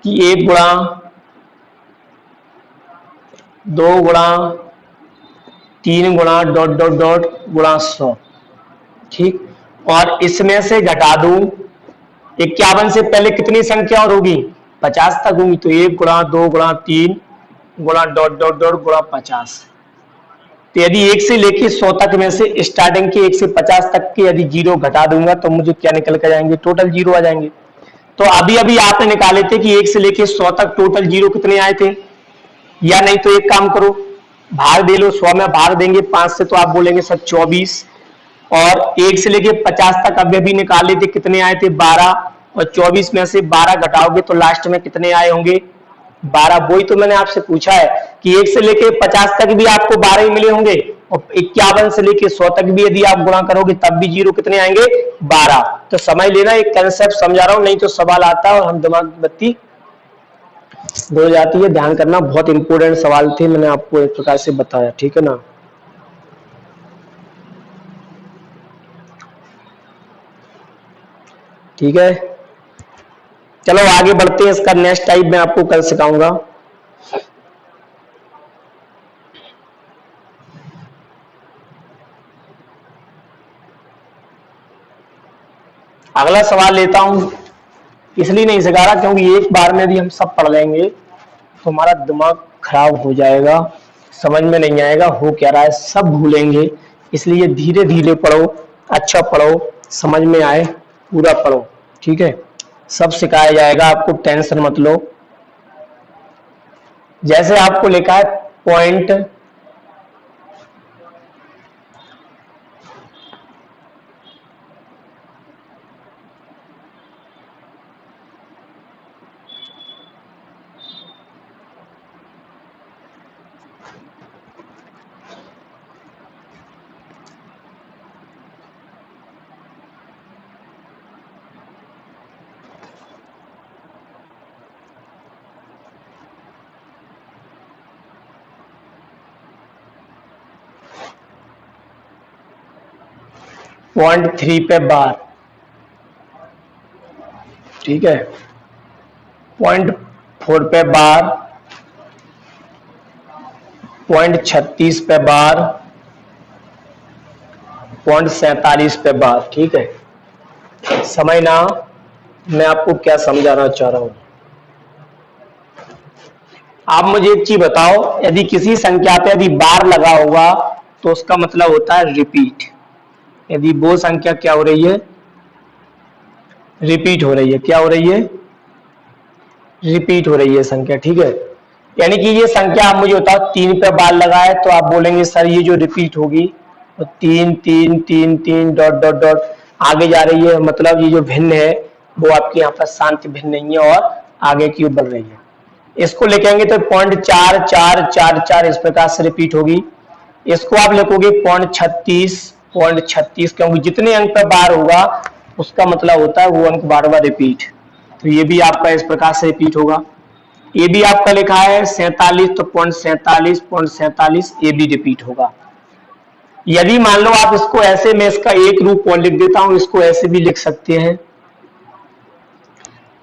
कि 1 गुणा 2 गुणा 3 गुणा डॉट डॉट डॉट गुणा 100। ठीक, और इसमें से घटा दूं 51 से पहले कितनी संख्या और होगी? 50 तक होंगी। तो 1 गुणा 2 गुणा 3 गुणा डॉट डॉट डॉट गुणा 50। तो यदि 1 से लेके 100 तक में से स्टार्टिंग के 1 से 50 तक के यदि जीरो घटा दूंगा तो मुझे क्या निकल कर जाएंगे? टोटल जीरो आ जाएंगे। तो अभी अभी आपने निकाले थे कि 1 से लेके 100 तक टोटल जीरो कितने आए थे, या नहीं तो एक काम करो, भाग दे लो। 100 में भाग देंगे 5 से तो आप बोलेंगे सर 24, और 1 से लेके 50 तक अभी अभी निकाले थे, कितने आए थे? 12, और 24 में से 12 घटाओगे तो लास्ट में कितने आए होंगे? 12। वही तो मैंने आपसे पूछा है कि 1 से लेके 50 तक भी आपको 12 ही मिले होंगे, और 51 से लेके 100 तक भी यदि आप गुणा करोगे तब भी जीरो कितने आएंगे? 12। तो समझ लेना, एक कंसेप्ट समझा रहा हूं, नहीं तो सवाल आता है और हम दिमाग की बत्ती हो जाती है। ध्यान करना, बहुत इंपॉर्टेंट सवाल थे, मैंने आपको एक प्रकार से बताया। ठीक है ना? ठीक है, चलो आगे बढ़ते हैं। इसका नेक्स्ट टाइप मैं आपको कल सिखाऊंगा। अगला सवाल लेता हूं, इसलिए नहीं सिखा रहा क्योंकि एक बार में यदि हम सब पढ़ लेंगे तो हमारा दिमाग खराब हो जाएगा, समझ में नहीं आएगा हो क्या रहा है, सब भूलेंगे। इसलिए धीरे धीरे पढ़ो, अच्छा पढ़ो, समझ में आए पूरा पढ़ो। ठीक है, सब सिखाया जाएगा आपको, टेंशन मत लो। जैसे आपको लिखा है पॉइंट 0.3 पे बार, ठीक है, 0.4 पे बार, 0.36 पे बार, 0.47 पे बार। ठीक है, समझना मैं आपको क्या समझाना चाह रहा हूं। आप मुझे एक चीज बताओ, यदि किसी संख्या पे यदि बार लगा होगा तो उसका मतलब होता है रिपीट। यदि वो संख्या क्या हो रही है? रिपीट हो रही है। क्या हो रही है? रिपीट हो रही है संख्या। ठीक है, यानी कि ये संख्या आप मुझे बताओ 3 पे बार लगा है, तो आप बोलेंगे सर ये जो रिपीट होगी तो 3 3 3 3 डॉट डॉट डॉट आगे जा रही है, मतलब ये जो भिन्न है वो आपके यहाँ पर शांति भिन्न नहीं है और आगे की ओर बढ़ रही है। इसको लिखेंगे तो 0.4444 इस प्रकार से रिपीट होगी। इसको आप लिखोगे 0.36 क्योंकि जितने अंक पर बार होगा उसका मतलब होता है वो अंक बार बार रिपीट। तो ये भी आपका इस प्रकार से रिपीट होगा। ये भी आपका लिखा है 47, तो 0.47 ये भी रिपीट होगा। यदि मान लो आप इसको ऐसे, मैं इसका एक रूप और लिख देता हूं, इसको ऐसे भी लिख सकते हैं।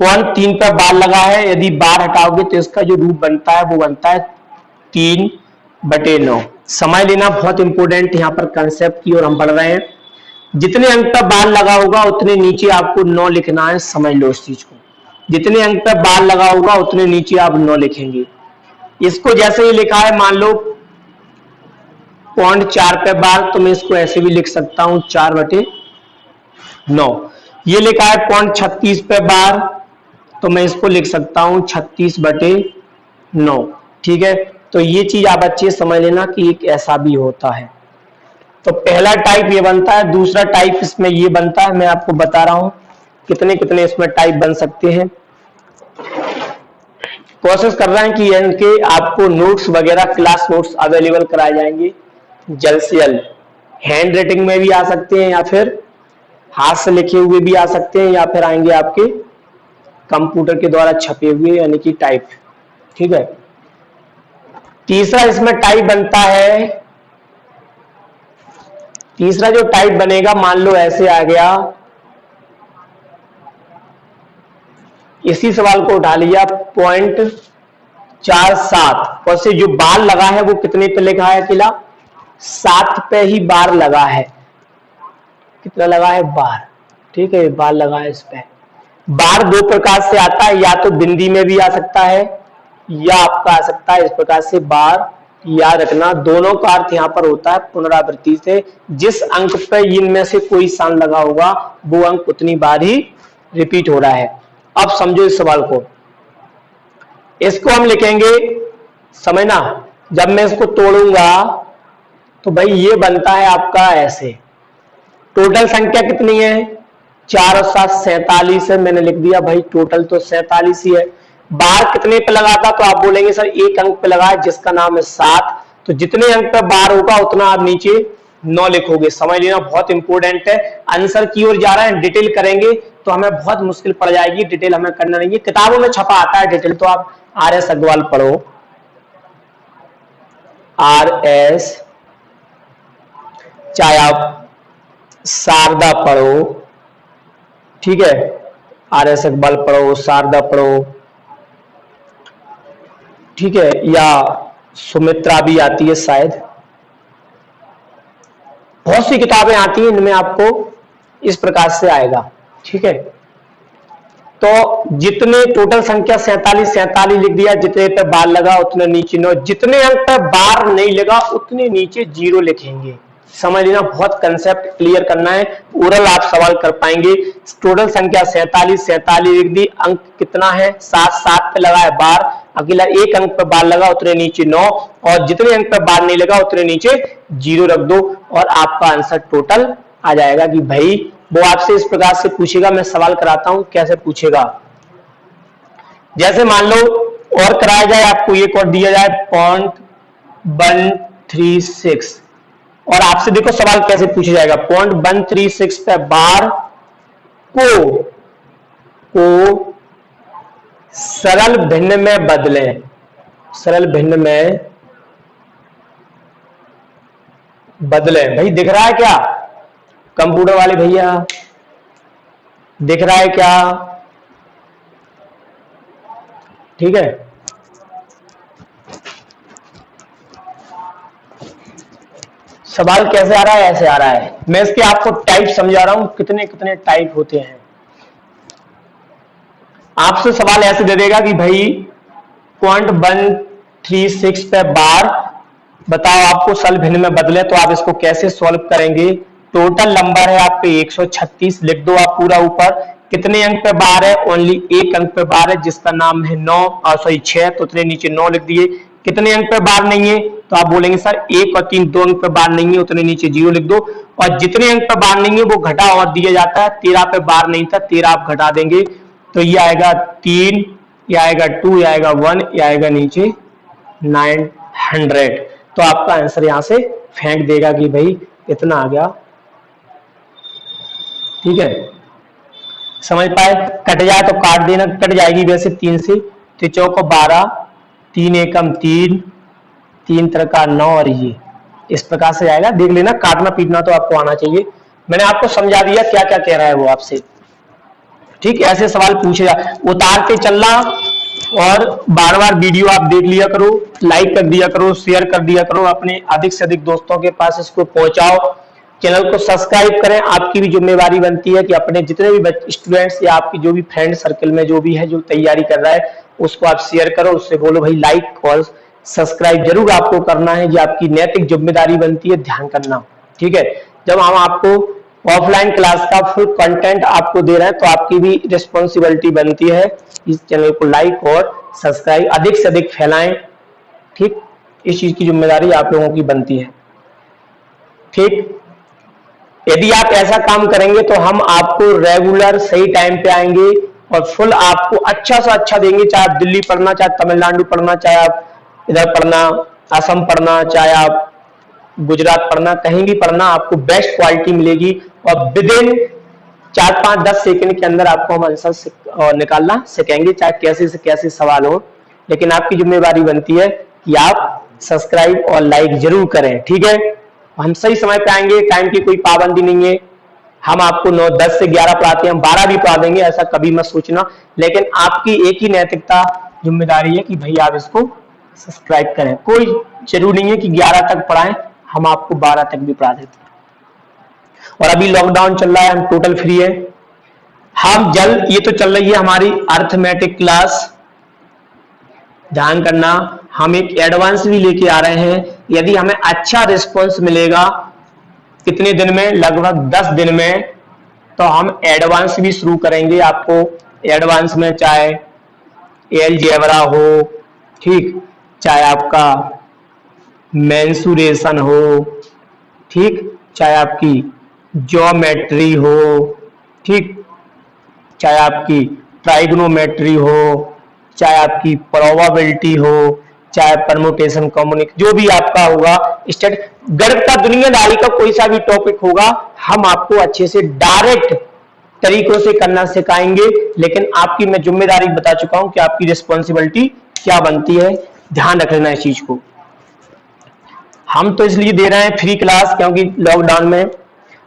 0.3 पर बार लगा है, यदि बार हटाओगे तो इसका जो रूप बनता है वो बनता है 3/9। समय लेना बहुत इंपॉर्टेंट यहाँ पर कंसेप्ट की ओर हम बढ़ रहे हैं। जितने अंक पर बार लगा होगा उतने नीचे आपको 9 लिखना है, समझ लो इस चीज को। जितने अंक पर बार लगा होगा उतने नीचे आप 9 लिखेंगे। इसको जैसे ही लिखा है, मान लो 0.4 पे बार, तो मैं इसको ऐसे भी लिख सकता हूं 4/9। ये लिखा है 0.36 पे बार, तो मैं इसको लिख सकता हूं 36/9। ठीक है, तो ये चीज आप अच्छे समझ लेना कि एक ऐसा भी होता है। तो पहला टाइप ये बनता है, दूसरा टाइप इसमें ये बनता है। मैं आपको बता रहा हूं कितने कितने इसमें टाइप बन सकते हैं। कोशिश कर रहे हैं कि इनके आपको नोट्स वगैरह, क्लास नोट्स अवेलेबल कराए जाएंगे जल्द से जल्द। हैंड राइटिंग में भी आ सकते हैं, या फिर हाथ से लिखे हुए भी आ सकते हैं, या फिर आएंगे आपके कंप्यूटर के द्वारा छपे हुए, यानी कि टाइप। ठीक है, तीसरा इसमें टाइप बनता है। तीसरा जो टाइप बनेगा, मान लो ऐसे आ गया, इसी सवाल को उठा लिया 0.47 और से जो बार लगा है वो कितने पे लिखा है, अकेला 7 पे ही बार लगा है। कितना लगा है, बार। ठीक है, बार लगा है इस पे। बार दो प्रकार से आता है, या तो बिंदी में भी आ सकता है या आपका आ सकता है इस प्रकार से बार। याद रखना, दोनों का अर्थ यहाँ पर होता है पुनरावृत्ति से। जिस अंक पर इनमें से कोई स्थान लगा होगा वो अंक उतनी बार ही रिपीट हो रहा है। अब समझो इस सवाल को, इसको हम लिखेंगे, समझना, जब मैं इसको तोड़ूंगा तो भाई ये बनता है आपका ऐसे। टोटल संख्या कितनी है, 4 और 7 47 है। मैंने लिख दिया भाई टोटल तो 47 ही है। बार कितने पे लगा था, तो आप बोलेंगे सर एक अंक पे लगा है जिसका नाम है 7। तो जितने अंक पे बार होगा उतना आप नीचे 9 लिखोगे। समझ लेना, बहुत इंपॉर्टेंट है। आंसर की ओर जा रहे हैं, डिटेल करेंगे तो हमें बहुत मुश्किल पड़ जाएगी। डिटेल हमें करना नहीं है, किताबों में छपा आता है डिटेल, तो आप RS अग्रवाल पढ़ो, RS, चाहे आप शारदा पढ़ो, ठीक है, RS अग्रवाल पढ़ो, शारदा पढ़ो, ठीक है, या सुमित्रा भी आती है शायद। बहुत सी किताबें आती हैं, इनमें आपको इस प्रकार से आएगा। ठीक है, तो जितने टोटल संख्या 47 लिख दिया, जितने पे बार लगा उतने नीचे 9, जितने अंक पे बार नहीं लगा उतने नीचे 0 लिखेंगे। समझ लेना, बहुत कंसेप्ट क्लियर करना है, ओरल आप सवाल कर पाएंगे। टोटल संख्या 47 लिख दी, अंक कितना है 7 पे लगा है बार, अकेला एक अंक पे बार लगा उतने नीचे 9, और जितने अंक पे बार नहीं लगा उतने नीचे 0 रख दो और आपका आंसर टोटल आ जाएगा। कि भाई वो आपसे इस प्रकार से पूछेगा, मैं सवाल कराता हूं कैसे पूछेगा। जैसे मान लो और कराया जाए, आपको एक और दिया जाए 0.136, और आपसे देखो सवाल कैसे पूछा जाएगा। 0.136 पे बार को सरल भिन्न में बदलें। सरल भिन्न में बदलें। भाई दिख रहा है क्या कंप्यूटर वाले भैया, दिख रहा है क्या? ठीक है, सवाल कैसे आ रहा है, ऐसे आ रहा है। मैं इसके आपको टाइप समझा रहा हूं, कितने कितने टाइप होते हैं। आपसे सवाल ऐसे दे देगा कि भाई 0.136 पे बार बताओ आपको सरल भिन्न में बदले, तो आप इसको कैसे सॉल्व करेंगे। टोटल नंबर है आपके 136, लिख दो आप पूरा ऊपर। कितने अंक पे बार है? ओनली एक अंक पे बार है जिसका नाम है 6, तो उतने नीचे 9 लिख दिए। कितने अंक पे बार नहीं है? तो आप बोलेंगे सर 1 और 3 दो अंक पे बार नहीं है, उतने नीचे 0 लिख दो। और जितने अंक पे बार नहीं है वो घटा और दिया जाता है। 13 पे बार नहीं था, 13 आप घटा देंगे तो ये आएगा 3, ये आएगा 2, ये आएगा 1, ये आएगा नीचे 900। तो आपका आंसर यहां से फेंक देगा कि भाई इतना आ गया। ठीक है, समझ पाए? कट जाए तो काट देना, कट जाएगी वैसे 3 से, तो चौको 12, 3 एकम 3, 3 त्रिका 9 और ये इस प्रकार से आएगा। देख लेना, काटना पीटना तो आपको आना चाहिए। मैंने आपको समझा दिया क्या क्या कह रहा है वो आपसे। ठीक, ऐसे सवाल पूछे जा, उतारते चलना और बार बार वीडियो आप देख लिया करो, लाइक कर दिया करो, शेयर कर दिया करो, अपने अधिक से अधिक दोस्तों के पास इसको पहुंचाओ। चैनल को सब्सक्राइब करें। आपकी भी जिम्मेवारी बनती है कि अपने जितने भी स्टूडेंट्स या आपकी जो भी फ्रेंड सर्कल में जो भी है जो तैयारी कर रहा है उसको आप शेयर करो, उससे बोलो भाई लाइक और सब्सक्राइब जरूर आपको करना है। ये आपकी नैतिक जिम्मेदारी बनती है, ध्यान करना। ठीक है, जब हम आपको ऑफलाइन क्लास का फुल कंटेंट आपको दे रहे हैं तो आपकी भी रिस्पॉन्सिबिलिटी बनती है इस चैनल को लाइक और सब्सक्राइब अधिक से अधिक फैलाएं। ठीक, इस चीज की जिम्मेदारी आप लोगों की बनती है। ठीक, यदि आप ऐसा काम करेंगे तो हम आपको रेगुलर सही टाइम पे आएंगे और फुल आपको अच्छा से अच्छा देंगे। चाहे आप दिल्ली पढ़ना, चाहे तमिलनाडु पढ़ना, चाहे आप इधर पढ़ना असम पढ़ना, चाहे आप गुजरात पढ़ना, कहीं भी पढ़ना, आपको बेस्ट क्वालिटी मिलेगी और विद इन 4-5-10 सेकंड के अंदर आपको हम आंसर निकालना सिखाएंगे, चाहे कैसे से कैसे सवाल हो। लेकिन आपकी जिम्मेवारी बनती है कि आप सब्सक्राइब और लाइक जरूर करें। ठीक है, हम सही समय पे आएंगे, टाइम की कोई पाबंदी नहीं है। हम आपको 10 से 11 पढ़ाते हैं, हम 12 भी पढ़ा देंगे, ऐसा कभी मत सोचना। लेकिन आपकी एक ही नैतिकता जिम्मेदारी है कि भाई आप इसको सब्सक्राइब करें। कोई जरूरी नहीं है कि 11 तक पढ़ाएं, हम आपको 12 तक भी पढ़ा देते हैं। और अभी लॉकडाउन चल रहा है, हम टोटल फ्री है। हम जल्द, ये तो चल रही है हमारी अर्थमेटिक क्लास, ध्यान करना, हम एक एडवांस भी लेके आ रहे हैं। यदि हमें अच्छा रिस्पांस मिलेगा कितने दिन में, लगभग 10 दिन में, तो हम एडवांस भी शुरू करेंगे। आपको एडवांस में चाहे एलजेब्रा हो, ठीक, चाहे आपका मेंसुरेशन हो, ठीक, चाहे आपकी ज्योमेट्री हो, ठीक, चाहे आपकी ट्राइगोनोमेट्री हो, चाहे आपकी प्रोबेबिलिटी हो, चाहे परमुटेशन कॉम्बिनेशन, जो भी आपका होगा स्टेट गणित का दुनियादारी का कोई सा भी टॉपिक होगा, हम आपको अच्छे से डायरेक्ट तरीकों से करना सिखाएंगे। लेकिन आपकी मैं जिम्मेदारी बता चुका हूं कि आपकी रिस्पॉन्सिबिलिटी क्या बनती है, ध्यान रख लेना इस चीज को। हम तो इसलिए दे रहे हैं फ्री क्लास क्योंकि लॉकडाउन में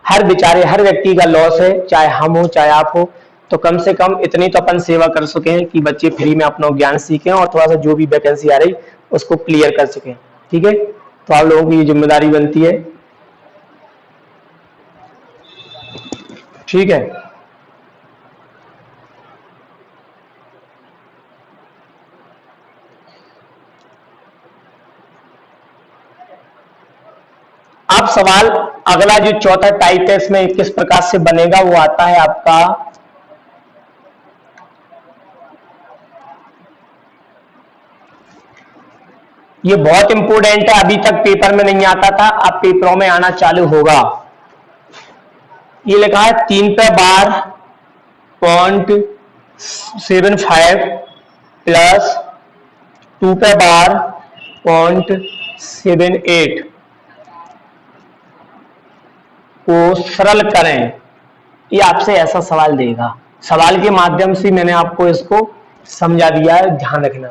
हर बेचारे हर व्यक्ति का लॉस है, चाहे हम हो चाहे आप हो। तो कम से कम इतनी तो अपन सेवा कर सके हैं कि बच्चे फ्री में अपना ज्ञान सीखें और थोड़ा सा जो भी वैकेंसी आ रही उसको क्लियर कर सकें। ठीक है, तो आप लोगों की ये जिम्मेदारी बनती है। ठीक है, अब सवाल अगला जो चौथा टाइप है इसमें किस प्रकार से बनेगा वो आता है आपका ये बहुत इंपोर्टेंट है, अभी तक पेपर में नहीं आता था, अब पेपरों में आना चालू होगा। ये लिखा है 3 पे बार 0.75 प्लस 2 पे बार 0.78 को सरल करें। ये आपसे ऐसा सवाल देगा। सवाल के माध्यम से मैंने आपको इसको समझा दिया है, ध्यान रखना।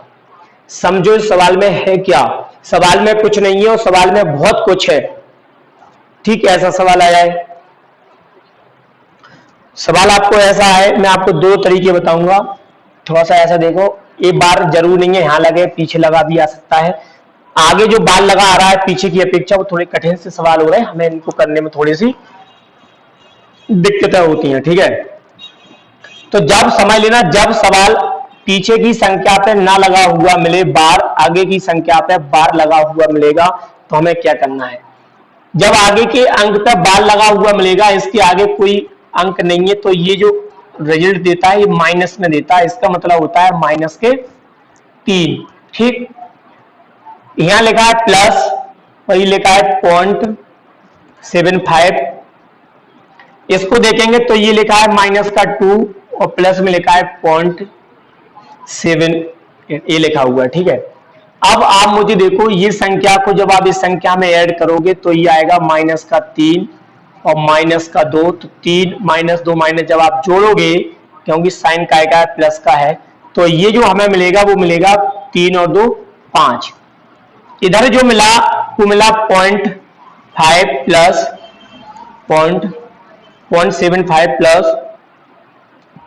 समझो इस सवाल में है क्या। सवाल में कुछ नहीं है और सवाल में बहुत कुछ है। ठीक है, ऐसा सवाल आया है। सवाल आपको ऐसा है, मैं आपको 2 तरीके बताऊंगा। थोड़ा सा ऐसा देखो, एक बार जरूर नहीं है यहां लगे, पीछे लगा भी आ सकता है। आगे जो बाल लगा आ रहा है पीछे की अपेक्षा वो थोड़े कठिन से सवाल हो रहे हैं, हमें इनको करने में थोड़ी सी दिक्कतें होती हैं। ठीक है, तो जब समझ लेना, जब सवाल पीछे की संख्या पे ना लगा हुआ मिले बार, आगे की संख्या पे बार लगा हुआ मिलेगा, तो हमें क्या करना है। जब आगे के अंक पे बार लगा हुआ मिलेगा, इसके आगे कोई अंक नहीं है, तो ये जो रिजल्ट देता है ये माइनस में देता है, इसका मतलब होता है माइनस के 3। ठीक, यहां लिखा है प्लस और ये लिखा है 0.75, इसको देखेंगे तो ये लिखा है माइनस का 2 और प्लस में लिखा है 0.7 ये लिखा हुआ है। ठीक है, अब आप मुझे देखो ये संख्या को जब आप इस संख्या में ऐड करोगे तो ये आएगा माइनस का 3 और माइनस का 2, तो 3 माइनस 2 माइनस जब आप जोड़ोगे, क्योंकि साइन का है प्लस का है, तो ये जो हमें मिलेगा वो मिलेगा 3 और 2 5। इधर जो मिला वो मिला 0.5 प्लस 0.75 प्लस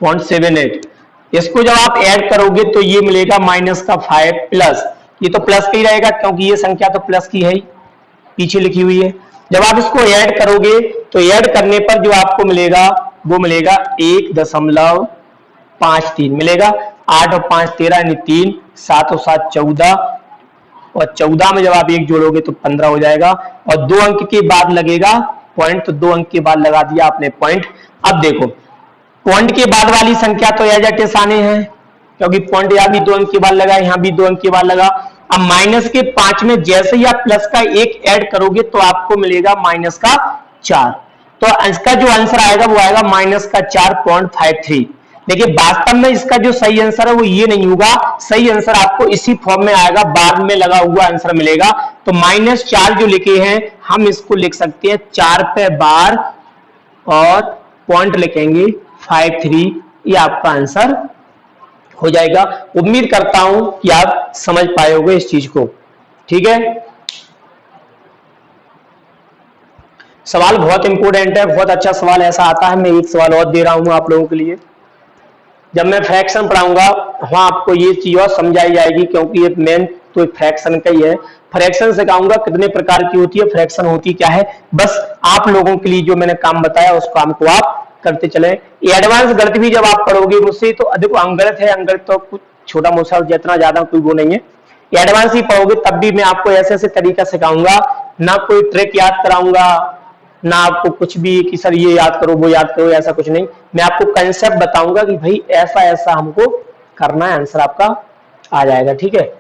0.78, इसको जब आप ऐड करोगे तो ये मिलेगा माइनस का 5 प्लस, ये तो प्लस का ही रहेगा क्योंकि ये संख्या तो प्लस की है ही, पीछे लिखी हुई है। जब आप इसको ऐड करोगे तो ऐड करने पर जो आपको मिलेगा वो मिलेगा 1.53 मिलेगा। 8 और 5 13 यानी 3, 7 और 7 14 और 14 में जब आप 1 जोड़ोगे तो 15 हो जाएगा और 2 अंक के बाद लगेगा पॉइंट, तो 2 अंक के बाद लगा दिया आपने पॉइंट। अब देखो पॉइंट के बाद वाली संख्या तो एज इट इज आने हैं, क्योंकि पॉइंट यहाँ भी 2 अंक के बाद लगा, यहाँ भी 2 अंक के बाद लगा। अब माइनस के 5 में जैसे ही आप प्लस का 1 ऐड करोगे तो आपको मिलेगा माइनस का 4, तो इसका जो आंसर आएगा वो आएगा माइनस का 4.53। लेकिन वास्तव में इसका जो सही आंसर है वो ये नहीं होगा, सही आंसर आपको इसी फॉर्म में आएगा, बाद में लगा हुआ आंसर मिलेगा। तो -4 जो लिखे हैं हम इसको लिख सकते हैं 4 पे बार और पॉइंट लिखेंगे 53, ये आपका आंसर हो जाएगा। उम्मीद करता हूं कि आप समझ पाए होंगे इस चीज को। ठीक है, सवाल बहुत इंपॉर्टेंट है, बहुत अच्छा सवाल ऐसा आता है। मैं एक सवाल और दे रहा हूं आप लोगों के लिए, जब मैं फ्रैक्शन पढ़ाऊंगा वहां आपको ये चीज और समझाई जाएगी, क्योंकि ये मेन तो फ्रैक्शन का ही है। फ्रैक्शन सिखाऊंगा कितने प्रकार की होती है, फ्रैक्शन होती क्या है, बस आप लोगों के लिए जो मैंने काम बताया उस काम को आप करते चले। एडवांस गणित भी जब आप पढ़ोगे मुझसे तो अधिक अंगणित है, अंगणित तो कुछ छोटा मोटा जितना ज्यादा कोई वो नहीं है, एडवांस ही पढ़ोगे तब भी मैं आपको ऐसे ऐसे तरीका सिखाऊंगा, ना कोई ट्रिक याद कराऊंगा, ना आपको कुछ भी कि सर ये याद करो वो याद करो, ऐसा कुछ नहीं। मैं आपको कंसेप्ट बताऊंगा कि भाई ऐसा ऐसा हमको करना है, आंसर आपका आ जाएगा। ठीक है,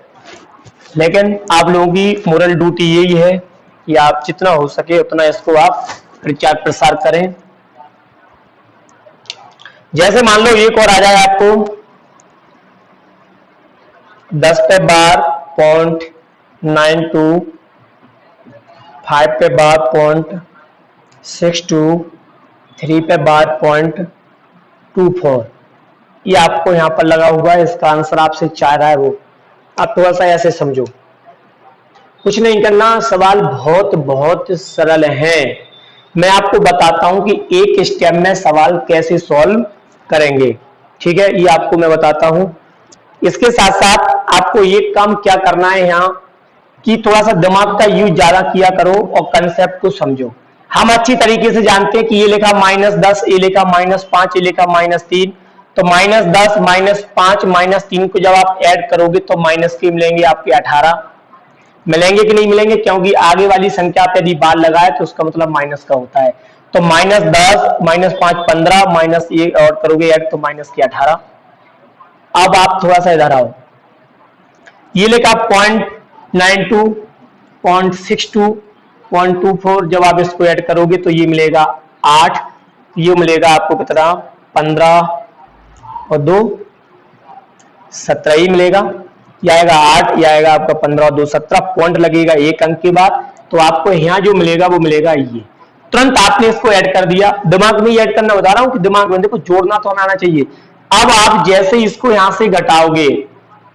लेकिन आप लोगों की मोरल ड्यूटी यही है कि आप जितना हो सके उतना इसको आप प्रचार प्रसार करें। जैसे मान लो एक और आ जाए आपको 10 पे बार 0.92, 5 पे बार 0.62, 3 पे बार 0.24, ये आपको यहां पर लगा हुआ है। इसका आंसर आपसे चाह रहा है वो, आप थोड़ा सा ऐसे समझो, कुछ नहीं करना, सवाल बहुत बहुत सरल है। मैं आपको बताता हूं कि एक स्टेप में सवाल कैसे सॉल्व करेंगे। ठीक है, ये आपको मैं बताता हूं। इसके साथ साथ आपको ये काम क्या करना है यहाँ कि थोड़ा सा दिमाग का यूज ज्यादा किया करो और कंसेप्ट को समझो। हम अच्छी तरीके से जानते हैं कि ये लिखा -10, ये लिखा -5, ये लिखा -3, तो -10 -5 -3 को जब आप ऐड करोगे तो माइनस के मिलेंगे आपके 18 मिलेंगे कि नहीं मिलेंगे, क्योंकि आगे वाली संख्या पे यदि बार लगाए तो उसका मतलब माइनस का होता है। तो -10 -5 15 माइनस ये और करोगे ऐड तो माइनस के 18। अब आप थोड़ा सा इधर आओ, ये लिखा 0.92 0.62 0.24, जब आप इसको ऐड करोगे तो ये मिलेगा 8, ये मिलेगा आपको कितना 15 और 2 17 ही मिलेगा, यह आएगा 8, यह आएगा आपका 15 और 2 17, पॉइंट लगेगा एक अंक के बाद, तो आपको यहाँ जो मिलेगा वो मिलेगा ये। तुरंत आपने इसको ऐड कर दिया, दिमाग में ऐड करना बता रहा हूं कि दिमाग में देखो जोड़ना तो आना चाहिए। अब आप जैसे इसको यहां से घटाओगे,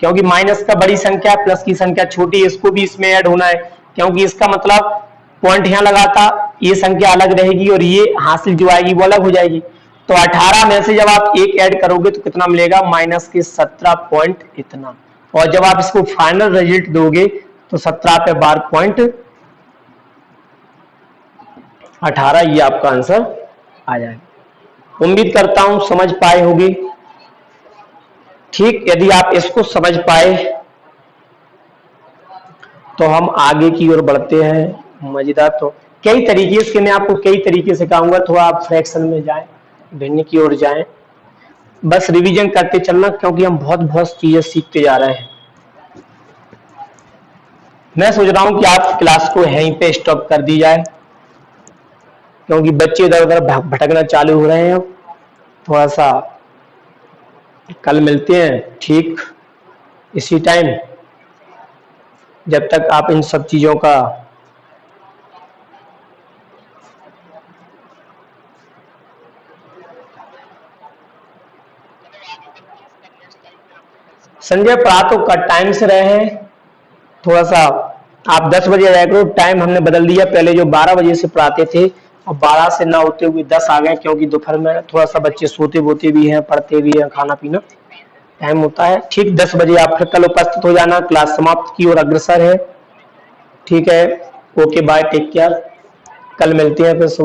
क्योंकि माइनस का बड़ी संख्या प्लस की संख्या छोटी, इसको भी इसमें ऐड होना है, क्योंकि इसका मतलब पॉइंट यहां लगाता ये संख्या अलग रहेगी और ये हासिल जो आएगी वो अलग हो जाएगी। तो 18 में से जब आप एक ऐड करोगे तो कितना मिलेगा माइनस के 17 पॉइंट इतना, और जब आप इसको फाइनल रिजल्ट दोगे तो 17 पे 12 पॉइंट 18, ये आपका आंसर आ जाएगा। उम्मीद करता हूं समझ पाए होगे। ठीक, यदि आप इसको समझ पाए तो हम आगे की ओर बढ़ते हैं। मजेदार तो कई तरीके से मैं आपको कई तरीके सिखाऊंगा, थोड़ा आप फ्रैक्शन में जाएं, भिन्न की ओर जाएं, बस रिवीजन करते चलना, क्योंकि हम बहुत बहुत चीजें सीखते जा रहे हैं। मैं सोच रहा हूं कि आप क्लास को यहीं पे स्टॉप कर दी जाए, क्योंकि बच्चे इधर उधर भटकना चालू हो रहे हैं। थोड़ा सा कल मिलते हैं ठीक इसी टाइम, जब तक आप इन सब चीजों का संजय पढ़ा तो कर टाइम से रहे हैं। थोड़ा सा आप 10 बजे रह करो, टाइम हमने बदल दिया, पहले जो 12 बजे से पढ़ाते थे अब 12 से ना होते हुए 10 आ गए, क्योंकि दोपहर में थोड़ा सा बच्चे सोते बोते भी हैं, पढ़ते भी हैं, खाना पीना टाइम होता है। ठीक 10 बजे आप फिर कल उपस्थित हो जाना, क्लास समाप्त की ओर अग्रसर है। ठीक है, ओके बाय, टेक केयर, कल मिलते हैं फिर सुबह।